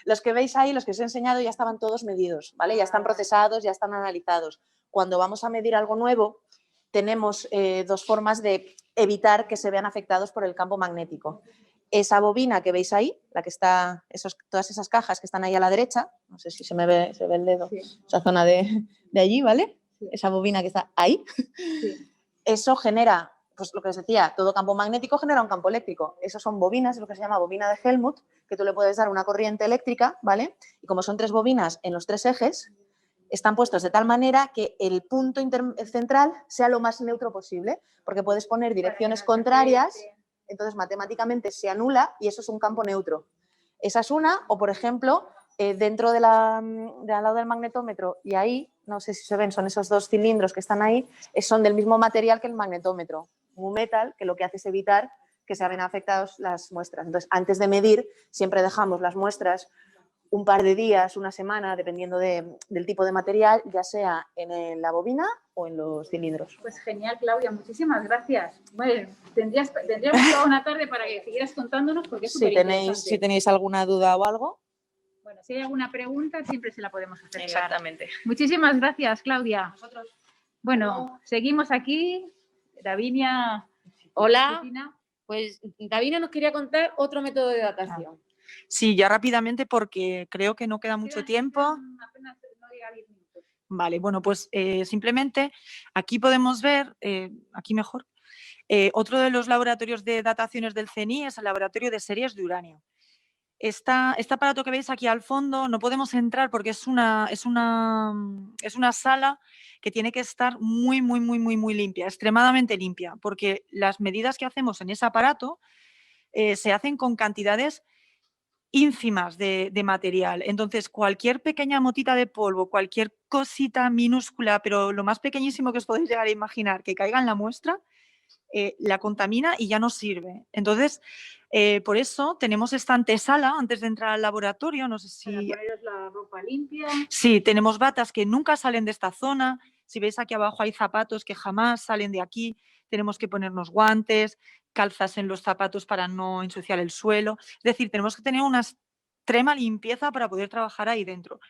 Los que veis ahí, los que os he enseñado, ya estaban todos medidos, ¿vale? Ya están procesados, ya están analizados. Cuando vamos a medir algo nuevo, tenemos dos formas de evitar que se vean afectados por el campo magnético. Esa bobina que veis ahí, la que está, todas esas cajas que están ahí a la derecha, no sé si se ve el dedo, sí. Esa zona de allí, ¿vale? Sí. Esa bobina que está ahí, sí. Eso genera, pues lo que os decía, todo campo magnético genera un campo eléctrico. Esas son bobinas, es lo que se llama bobina de Helmut, que tú le puedes dar una corriente eléctrica, ¿vale? Y como son 3 bobinas en los 3 ejes, están puestos de tal manera que el punto central sea lo más neutro posible, porque puedes poner direcciones contrarias. Entonces, matemáticamente se anula y eso es un campo neutro. Esa es una, o por ejemplo, dentro al lado del magnetómetro, y ahí, no sé si se ven, son esos 2 cilindros que están ahí, son del mismo material que el magnetómetro, un metal, que lo que hace es evitar que se vean afectadas las muestras. Entonces, antes de medir, siempre dejamos las muestras un par de días, una semana, dependiendo del tipo de material, ya sea en la bobina o en los cilindros. Pues genial, Claudia, muchísimas gracias. Bueno, tendríamos toda una tarde para que siguieras contándonos porque es súper interesante. Si tenéis alguna duda o algo. Bueno, si hay alguna pregunta, siempre se la podemos hacer. Exactamente. Muchísimas gracias, Claudia. A vosotros. Bueno, seguimos aquí. Davinia. Hola. Cristina. Pues Davinia nos quería contar otro método de datación. Sí, ya rápidamente porque creo que no queda mucho tiempo. Apenas no llega a 10 minutos. Vale, bueno, pues simplemente aquí podemos ver, aquí mejor, otro de los laboratorios de dataciones del CNI es el laboratorio de series de uranio. Este aparato que veis aquí al fondo no podemos entrar porque es una sala que tiene que estar muy limpia, extremadamente limpia, porque las medidas que hacemos en ese aparato se hacen con cantidades ínfimas de material. Entonces, cualquier pequeña motita de polvo, cualquier cosita minúscula, pero lo más pequeñísimo que os podéis llegar a imaginar que caiga en la muestra, la contamina y ya no sirve. Entonces, por eso tenemos esta antesala antes de entrar al laboratorio. No sé si... Para poneros la ropa limpia. Sí, tenemos batas que nunca salen de esta zona. Si veis aquí abajo hay zapatos que jamás salen de aquí. Tenemos que ponernos guantes, calzas en los zapatos para no ensuciar el suelo. Es decir, tenemos que tener una extrema limpieza para poder trabajar ahí dentro.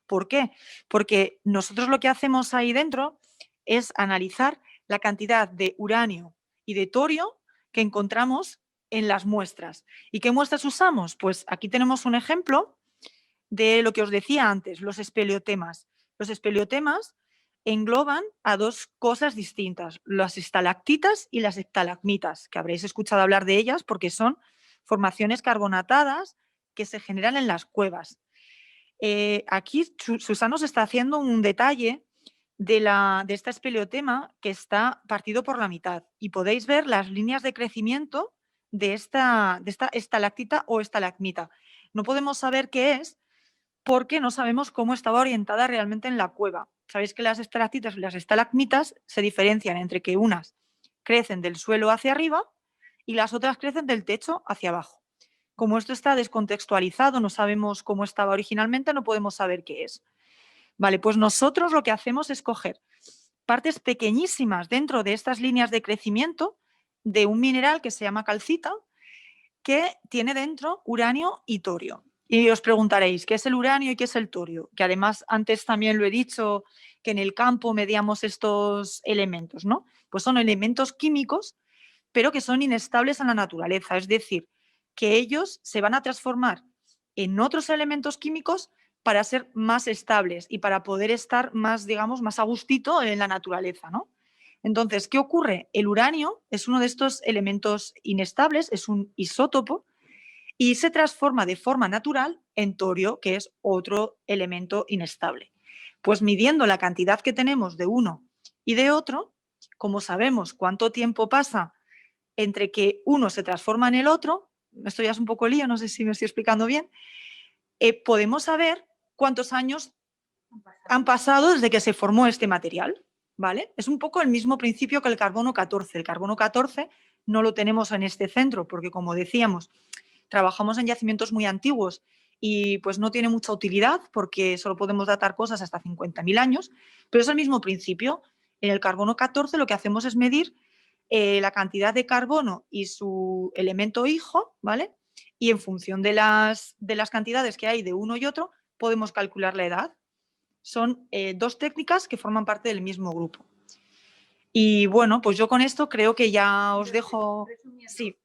¿Por qué? Porque nosotros lo que hacemos ahí dentro es analizar la cantidad de uranio y de torio que encontramos en las muestras. ¿Y qué muestras usamos? Pues aquí tenemos un ejemplo de lo que os decía antes, los espeleotemas. Los espeleotemas engloban a 2 cosas distintas, las estalactitas y las estalagmitas, que habréis escuchado hablar de ellas porque son formaciones carbonatadas que se generan en las cuevas. Aquí Susana os está haciendo un detalle de este espeleotema que está partido por la mitad y podéis ver las líneas de crecimiento de esta estalactita o estalagmita. No podemos saber qué es porque no sabemos cómo estaba orientada realmente en la cueva. Sabéis que las estalactitas y las estalagmitas se diferencian entre que unas crecen del suelo hacia arriba y las otras crecen del techo hacia abajo. Como esto está descontextualizado, no sabemos cómo estaba originalmente, no podemos saber qué es. Vale, pues nosotros lo que hacemos es coger partes pequeñísimas dentro de estas líneas de crecimiento de un mineral que se llama calcita, que tiene dentro uranio y torio. Y os preguntaréis, ¿qué es el uranio y qué es el torio? Que además antes también lo he dicho, que en el campo medíamos estos elementos, ¿no? Pues son elementos químicos, pero que son inestables en la naturaleza. Es decir, que ellos se van a transformar en otros elementos químicos para ser más estables y para poder estar más, digamos, más a gustito en la naturaleza, ¿no? Entonces, ¿qué ocurre? El uranio es uno de estos elementos inestables, es un isótopo, y se transforma de forma natural en torio, que es otro elemento inestable. Pues midiendo la cantidad que tenemos de uno y de otro, como sabemos cuánto tiempo pasa entre que uno se transforma en el otro, esto ya es un poco lío, no sé si me estoy explicando bien, podemos saber cuántos años han pasado desde que se formó este material, ¿vale? Es un poco el mismo principio que el carbono 14. El carbono 14 no lo tenemos en este centro porque, como decíamos, trabajamos en yacimientos muy antiguos y pues no tiene mucha utilidad porque solo podemos datar cosas hasta 50.000 años, pero es el mismo principio. En el carbono 14 lo que hacemos es medir la cantidad de carbono y su elemento hijo, ¿vale? Y en función de las cantidades que hay de uno y otro, podemos calcular la edad. Son dos técnicas que forman parte del mismo grupo. Y bueno, pues yo con esto creo que ya os dejo... Sí.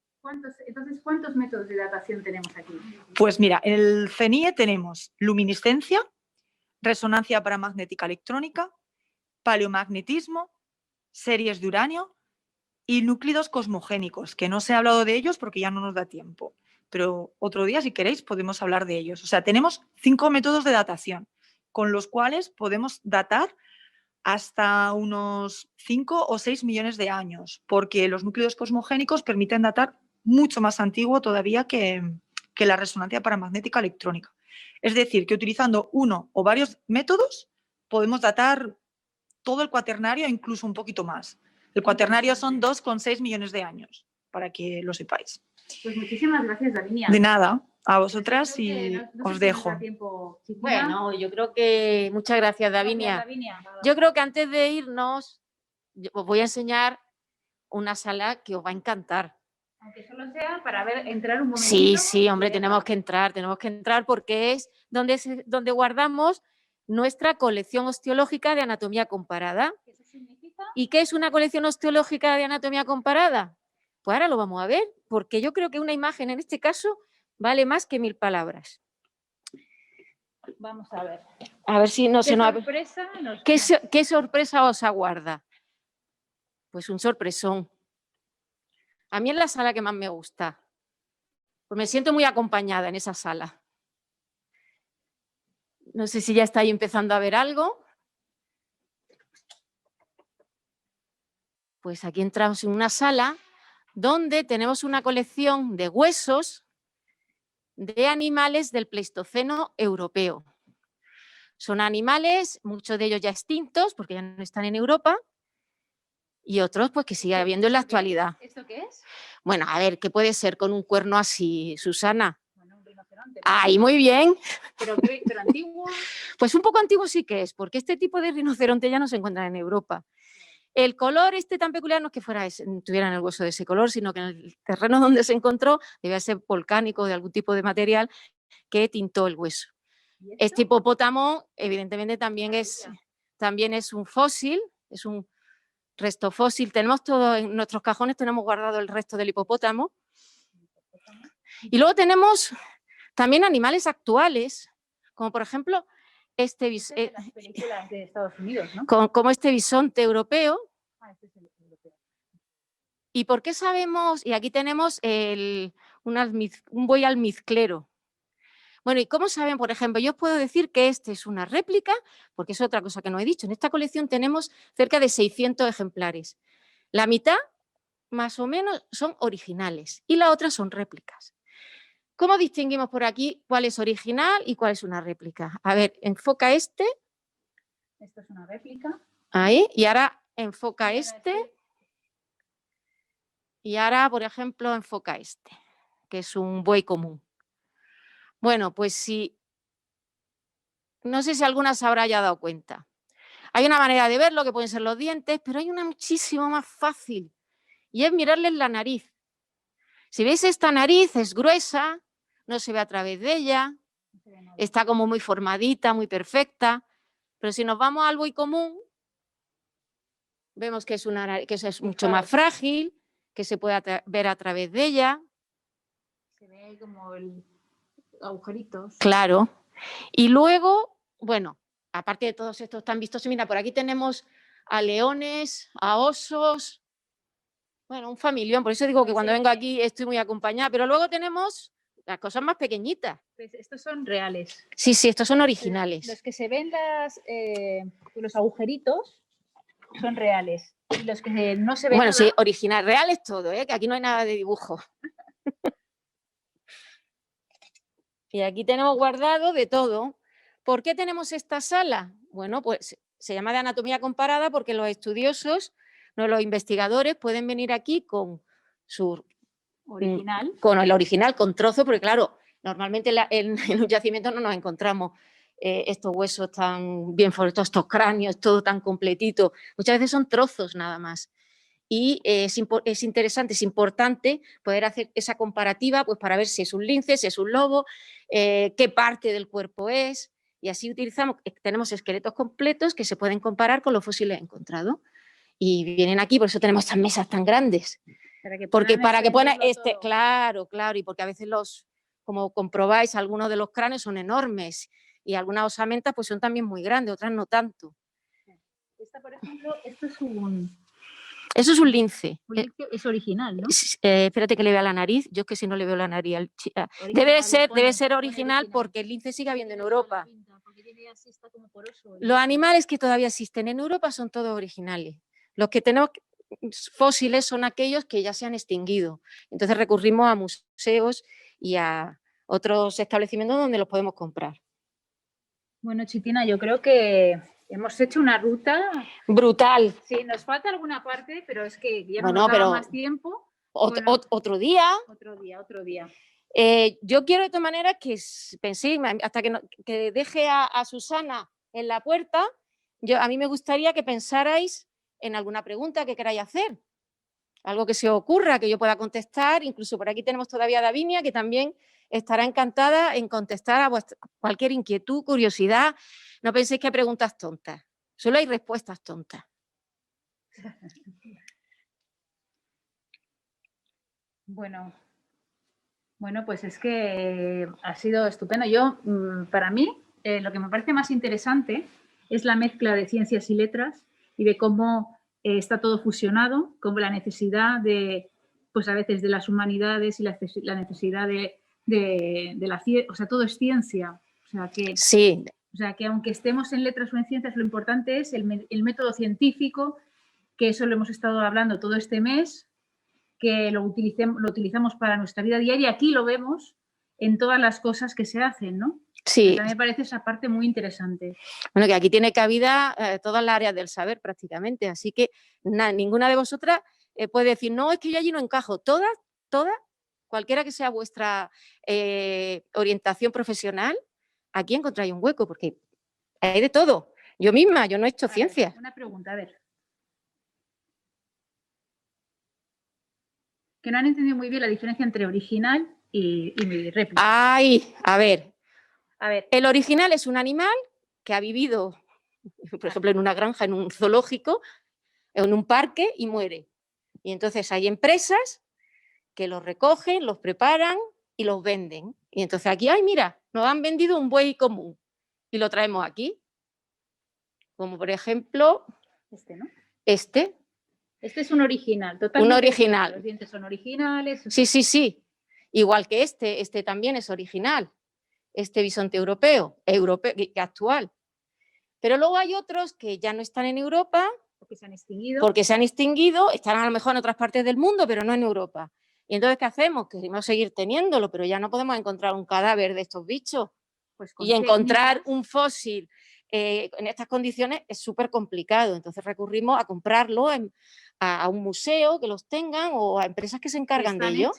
Entonces, ¿cuántos métodos de datación tenemos aquí? Pues mira, en el CNIE tenemos luminiscencia, resonancia paramagnética electrónica, paleomagnetismo, series de uranio y núclidos cosmogénicos, que no se ha hablado de ellos porque ya no nos da tiempo. Pero otro día, si queréis, podemos hablar de ellos. O sea, tenemos 5 métodos de datación, con los cuales podemos datar hasta unos 5 o 6 millones de años, porque los núcleos cosmogénicos permiten datar mucho más antiguo todavía que la resonancia paramagnética electrónica. Es decir, que utilizando uno o varios métodos podemos datar todo el cuaternario, incluso un poquito más. El cuaternario son 2,6 millones de años, para que lo sepáis. Pues muchísimas gracias, Davinia. De nada, a vosotras y no os sé si dejo. nos da tiempo, Chitina. Bueno, yo creo que... Muchas gracias, Davinia. Yo creo que antes de irnos, os voy a enseñar una sala que os va a encantar. Aunque solo sea para entrar un momentito. Sí, sí, hombre, tenemos que entrar porque es donde guardamos nuestra colección osteológica de anatomía comparada. ¿Qué eso significa? ¿Y qué es una colección osteológica de anatomía comparada? Pues ahora lo vamos a ver, porque yo creo que una imagen en este caso vale más que 1000 palabras. Vamos a ver. A ver si no se nos... sorpresa nos... ¿Qué sorpresa os aguarda? Pues un sorpresón. A mí es la sala que más me gusta. Pues me siento muy acompañada en esa sala. No sé si ya estáis empezando a ver algo. Pues aquí entramos en una sala donde tenemos una colección de huesos de animales del Pleistoceno europeo. Son animales, muchos de ellos ya extintos, porque ya no están en Europa, y otros pues que sigue habiendo en la actualidad. ¿Esto qué es? Bueno, a ver, ¿qué puede ser con un cuerno así, Susana? Bueno, un rinoceronte. ¡Ay, muy bien! Pero antiguo. Pues un poco antiguo sí que es, porque este tipo de rinoceronte ya no se encuentra en Europa. El color tan peculiar no es que tuvieran el hueso de ese color, sino que en el terreno donde se encontró debía ser volcánico, de algún tipo de material que tintó el hueso. Este hipopótamo, evidentemente, también es un fósil, es un resto fósil. Tenemos todo en nuestros cajones, tenemos guardado el resto del hipopótamo. Y luego tenemos también animales actuales, como por ejemplo las películas de Estados Unidos, ¿no? como este bisonte europeo. Este es el europeo. ¿Y por qué sabemos? Y aquí tenemos un buey almizclero. Bueno, ¿y cómo saben? Por ejemplo, yo os puedo decir que este es una réplica, porque es otra cosa que no he dicho. En esta colección tenemos cerca de 600 ejemplares. La mitad, más o menos, son originales y la otra son réplicas. ¿Cómo distinguimos por aquí cuál es original y cuál es una réplica? A ver, enfoca este. Esto es una réplica. Ahí, y ahora enfoca este. Y ahora, por ejemplo, enfoca este, que es un buey común. Bueno, pues sí, no sé si alguna se habrá ya dado cuenta. Hay una manera de verlo, que pueden ser los dientes, pero hay una muchísimo más fácil, y es mirarles la nariz. Si veis, esta nariz es gruesa, no se ve a través de ella, está como muy formadita, muy perfecta, pero si nos vamos al buey común, vemos que es mucho más frágil, que se puede ver a través de ella. Se ve como agujeritos. Claro. Y luego, bueno, aparte de todos estos tan vistosos, mira, por aquí tenemos a leones, a osos, bueno, un familión, por eso digo que cuando vengo aquí estoy muy acompañada, pero luego tenemos las cosas más pequeñitas. Pues estos son reales. Sí, sí, estos son originales. Los que se ven los agujeritos son reales. Y los que no se ven. Bueno, nada, sí, original, real es todo, que aquí no hay nada de dibujo. Y aquí tenemos guardado de todo. ¿Por qué tenemos esta sala? Bueno, pues se llama de anatomía comparada porque los estudiosos, los investigadores pueden venir aquí con su original. Con el original, con trozo, porque claro, Normalmente en un yacimiento no nos encontramos estos huesos tan bien forestados, estos cráneos, todo tan completito. Muchas veces son trozos nada más. Y es interesante, es importante poder hacer esa comparativa pues, para ver si es un lince, si es un lobo, qué parte del cuerpo es. Y así tenemos esqueletos completos que se pueden comparar con los fósiles encontrados. Y vienen aquí, por eso tenemos estas mesas tan grandes. Para que puedan, claro, y porque a veces como comprobáis, algunos de los cráneos son enormes y algunas osamentas pues son también muy grandes, otras no tanto. Esta, por ejemplo, esto es un... Eso es un lince. Es original, ¿no? Espérate que le vea la nariz. Yo es que si no le veo la nariz debe ser original porque el lince sigue habiendo en Europa. Los animales que todavía existen en Europa son todos originales. Los que tenemos fósiles son aquellos que ya se han extinguido. Entonces recurrimos a museos y a otros establecimientos donde los podemos comprar. Bueno, Chitina, yo creo que hemos hecho una ruta brutal. Sí, nos falta alguna parte, pero es que ya no nos da más tiempo. Otro día. Otro día. Yo quiero de todas maneras que penséis, hasta que deje a Susana en la puerta, a mí me gustaría que pensarais en alguna pregunta que queráis hacer. Algo que se os ocurra, que yo pueda contestar. Incluso por aquí tenemos todavía a Davinia, que también estará encantada en contestar a cualquier inquietud, curiosidad. No penséis que hay preguntas tontas, solo hay respuestas tontas. Bueno, pues es que ha sido estupendo. Yo, para mí, lo que me parece más interesante es la mezcla de ciencias y letras y de cómo está todo fusionado, como la necesidad de, pues a veces de las humanidades y la necesidad de la ciencia, o sea, todo es ciencia. O sea, que, sí. O sea, que aunque estemos en letras o en ciencias, lo importante es el método científico, que eso lo hemos estado hablando todo este mes, que lo utilizamos para nuestra vida diaria. Aquí lo vemos en todas las cosas que se hacen, ¿no? Sí. También me parece esa parte muy interesante. Bueno, que aquí tiene cabida todas las áreas del saber prácticamente, así que ninguna de vosotras puede decir, no, es que yo allí no encajo. Todas, cualquiera que sea vuestra orientación profesional, aquí encontráis un hueco, porque hay de todo. Yo misma, yo no he hecho ciencia. Una pregunta, a ver. Que no han entendido muy bien la diferencia entre original y réplica. Ay, a ver. El original es un animal que ha vivido, por ejemplo, en una granja, en un zoológico, en un parque y muere. Y entonces hay empresas que los recogen, los preparan y los venden. Y entonces aquí, ay, mira, nos han vendido un buey común y lo traemos aquí. Como por ejemplo, ¿no? Este es un original, totalmente. Un original. Los dientes son originales. Sí. Igual que este también es original. Este bisonte europeo actual. Pero luego hay otros que ya no están en Europa. Porque se han extinguido. Están a lo mejor en otras partes del mundo, pero no en Europa. Y entonces, ¿qué hacemos? Queremos seguir teniéndolo, pero ya no podemos encontrar un cadáver de estos bichos. Pues y encontrar un fósil en estas condiciones es súper complicado. Entonces recurrimos a comprarlo a un museo que los tengan o a empresas que se encargan de ello.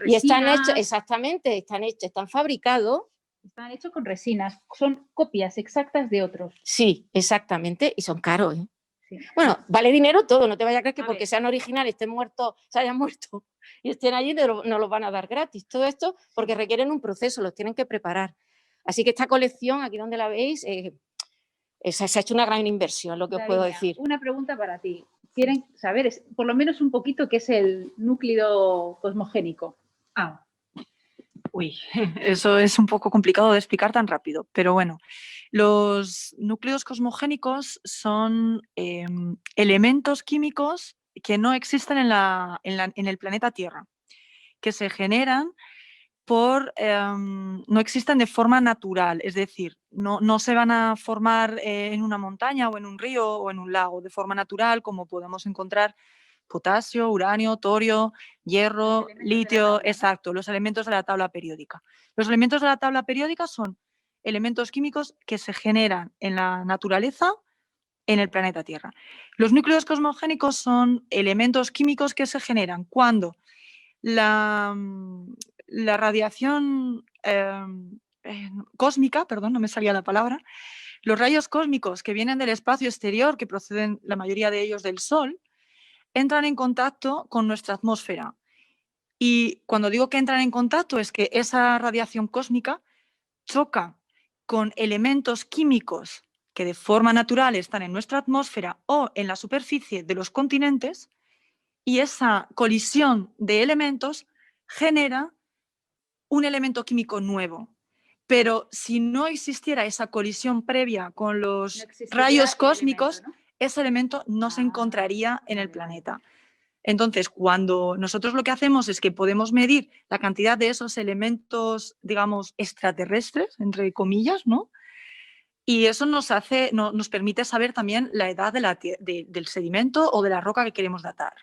Y están hechos, exactamente, están fabricados. Están hechos con resinas, son copias exactas de otros. Sí, exactamente, y son caros, ¿eh? Sí. Bueno, vale dinero todo, no te vayas a creer que porque sean originales, estén muertos, se hayan muerto y estén allí, no los van a dar gratis. Todo esto porque requieren un proceso, los tienen que preparar. Así que esta colección, aquí donde la veis, se ha hecho una gran inversión, lo que os puedo decir. Una pregunta para ti. Quieren saber, por lo menos un poquito, qué es el núcleo cosmogénico. Uy, eso es un poco complicado de explicar tan rápido, pero bueno, los núcleos cosmogénicos son elementos químicos que no existen en el planeta Tierra, que se generan no existen de forma natural, es decir, no se van a formar en una montaña o en un río o en un lago de forma natural, como podemos encontrar potasio, uranio, torio, hierro, litio, exacto, los elementos de la tabla periódica. Los elementos de la tabla periódica son elementos químicos que se generan en la naturaleza en el planeta Tierra. Los núcleos cosmogénicos son elementos químicos que se generan cuando la radiación cósmica, perdón, no me salía la palabra, los rayos cósmicos que vienen del espacio exterior, que proceden la mayoría de ellos del Sol, entran en contacto con nuestra atmósfera. Y cuando digo que entran en contacto es que esa radiación cósmica choca con elementos químicos que de forma natural están en nuestra atmósfera o en la superficie de los continentes, y esa colisión de elementos genera un elemento químico nuevo. Pero si no existiera esa colisión previa con los rayos cósmicos, ese elemento no se encontraría en el planeta. Entonces, cuando nosotros lo que hacemos es que podemos medir la cantidad de esos elementos, digamos, extraterrestres, entre comillas, ¿no? Y eso nos permite saber también la edad del sedimento o de la roca que queremos datar.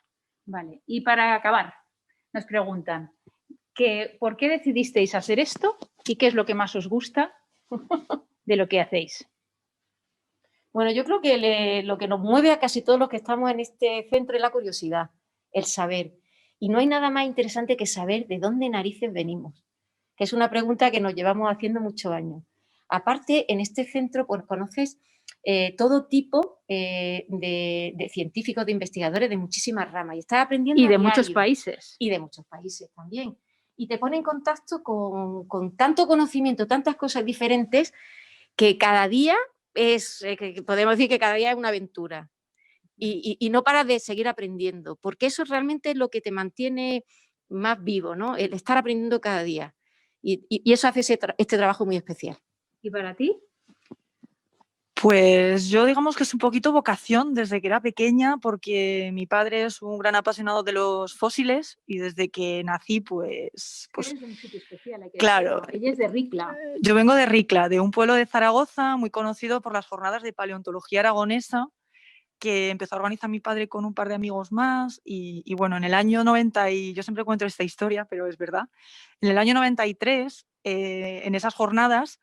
Vale, y para acabar, nos preguntan ¿por qué decidisteis hacer esto y qué es lo que más os gusta de lo que hacéis? Bueno, yo creo que lo que nos mueve a casi todos los que estamos en este centro es la curiosidad, el saber. Y no hay nada más interesante que saber de dónde narices venimos, que es una pregunta que nos llevamos haciendo muchos años. Aparte, en este centro pues, conoces todo tipo de científicos, de investigadores de muchísimas ramas y estás aprendiendo Y de muchos países. Y de muchos países también. Y te pone en contacto con tanto conocimiento, tantas cosas diferentes, que cada día podemos decir que cada día es una aventura. Y no paras de seguir aprendiendo, porque eso realmente es lo que te mantiene más vivo, ¿no? El estar aprendiendo cada día. Y eso hace este trabajo muy especial. ¿Y para ti? Pues yo digamos que es un poquito vocación desde que era pequeña, porque mi padre es un gran apasionado de los fósiles y desde que nací pues Eres de un sitio especial, hay que claro. decirlo. Ella es de Ricla. Yo vengo de Ricla, de un pueblo de Zaragoza muy conocido por las jornadas de paleontología aragonesa que empezó a organizar mi padre con un par de amigos más y bueno, en el año 90, y yo siempre cuento esta historia, pero es verdad, en el año 93, en esas jornadas,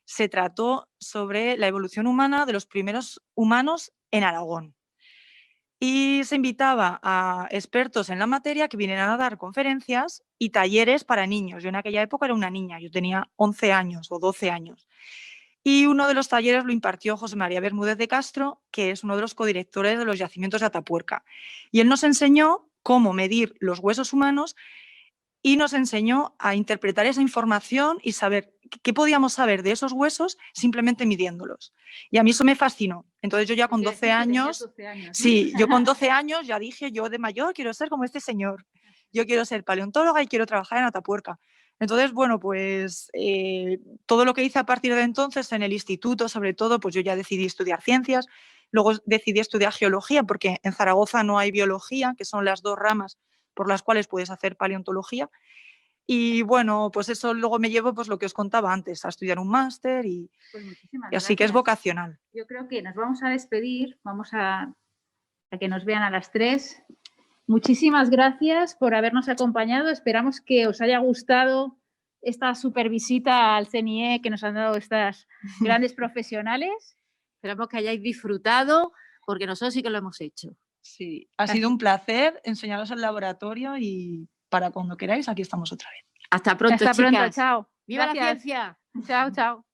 se trató sobre la evolución humana de los primeros humanos en Aragón. Y se invitaba a expertos en la materia que vinieran a dar conferencias y talleres para niños. Yo en aquella época era una niña, yo tenía 11 años o 12 años. Y uno de los talleres lo impartió José María Bermúdez de Castro, que es uno de los codirectores de los yacimientos de Atapuerca. Y él nos enseñó cómo medir los huesos humanos y nos enseñó a interpretar esa información y saber qué podíamos saber de esos huesos simplemente midiéndolos. Y a mí eso me fascinó. Entonces yo ya con 12 años, sí, yo con 12 años ya dije, yo de mayor quiero ser como este señor. Yo quiero ser paleontóloga y quiero trabajar en Atapuerca. Entonces, bueno, pues todo lo que hice a partir de entonces en el instituto, sobre todo, pues yo ya decidí estudiar ciencias, luego decidí estudiar geología, porque en Zaragoza no hay biología, que son las dos ramas por las cuales puedes hacer paleontología. Y bueno, pues eso luego me llevo pues lo que os contaba antes, a estudiar un máster y así que es vocacional. Yo creo que nos vamos a despedir, vamos a que nos vean a las 3. Muchísimas gracias por habernos acompañado. Esperamos que os haya gustado esta super visita al CNIE que nos han dado estas grandes profesionales. Esperamos que hayáis disfrutado, porque nosotros sí que lo hemos hecho. Sí, ha sido un placer enseñaros el laboratorio y para cuando queráis, aquí estamos otra vez. Hasta pronto, Hasta chicas. pronto, chao. ¡Viva Gracias. la ciencia! Chao, chao.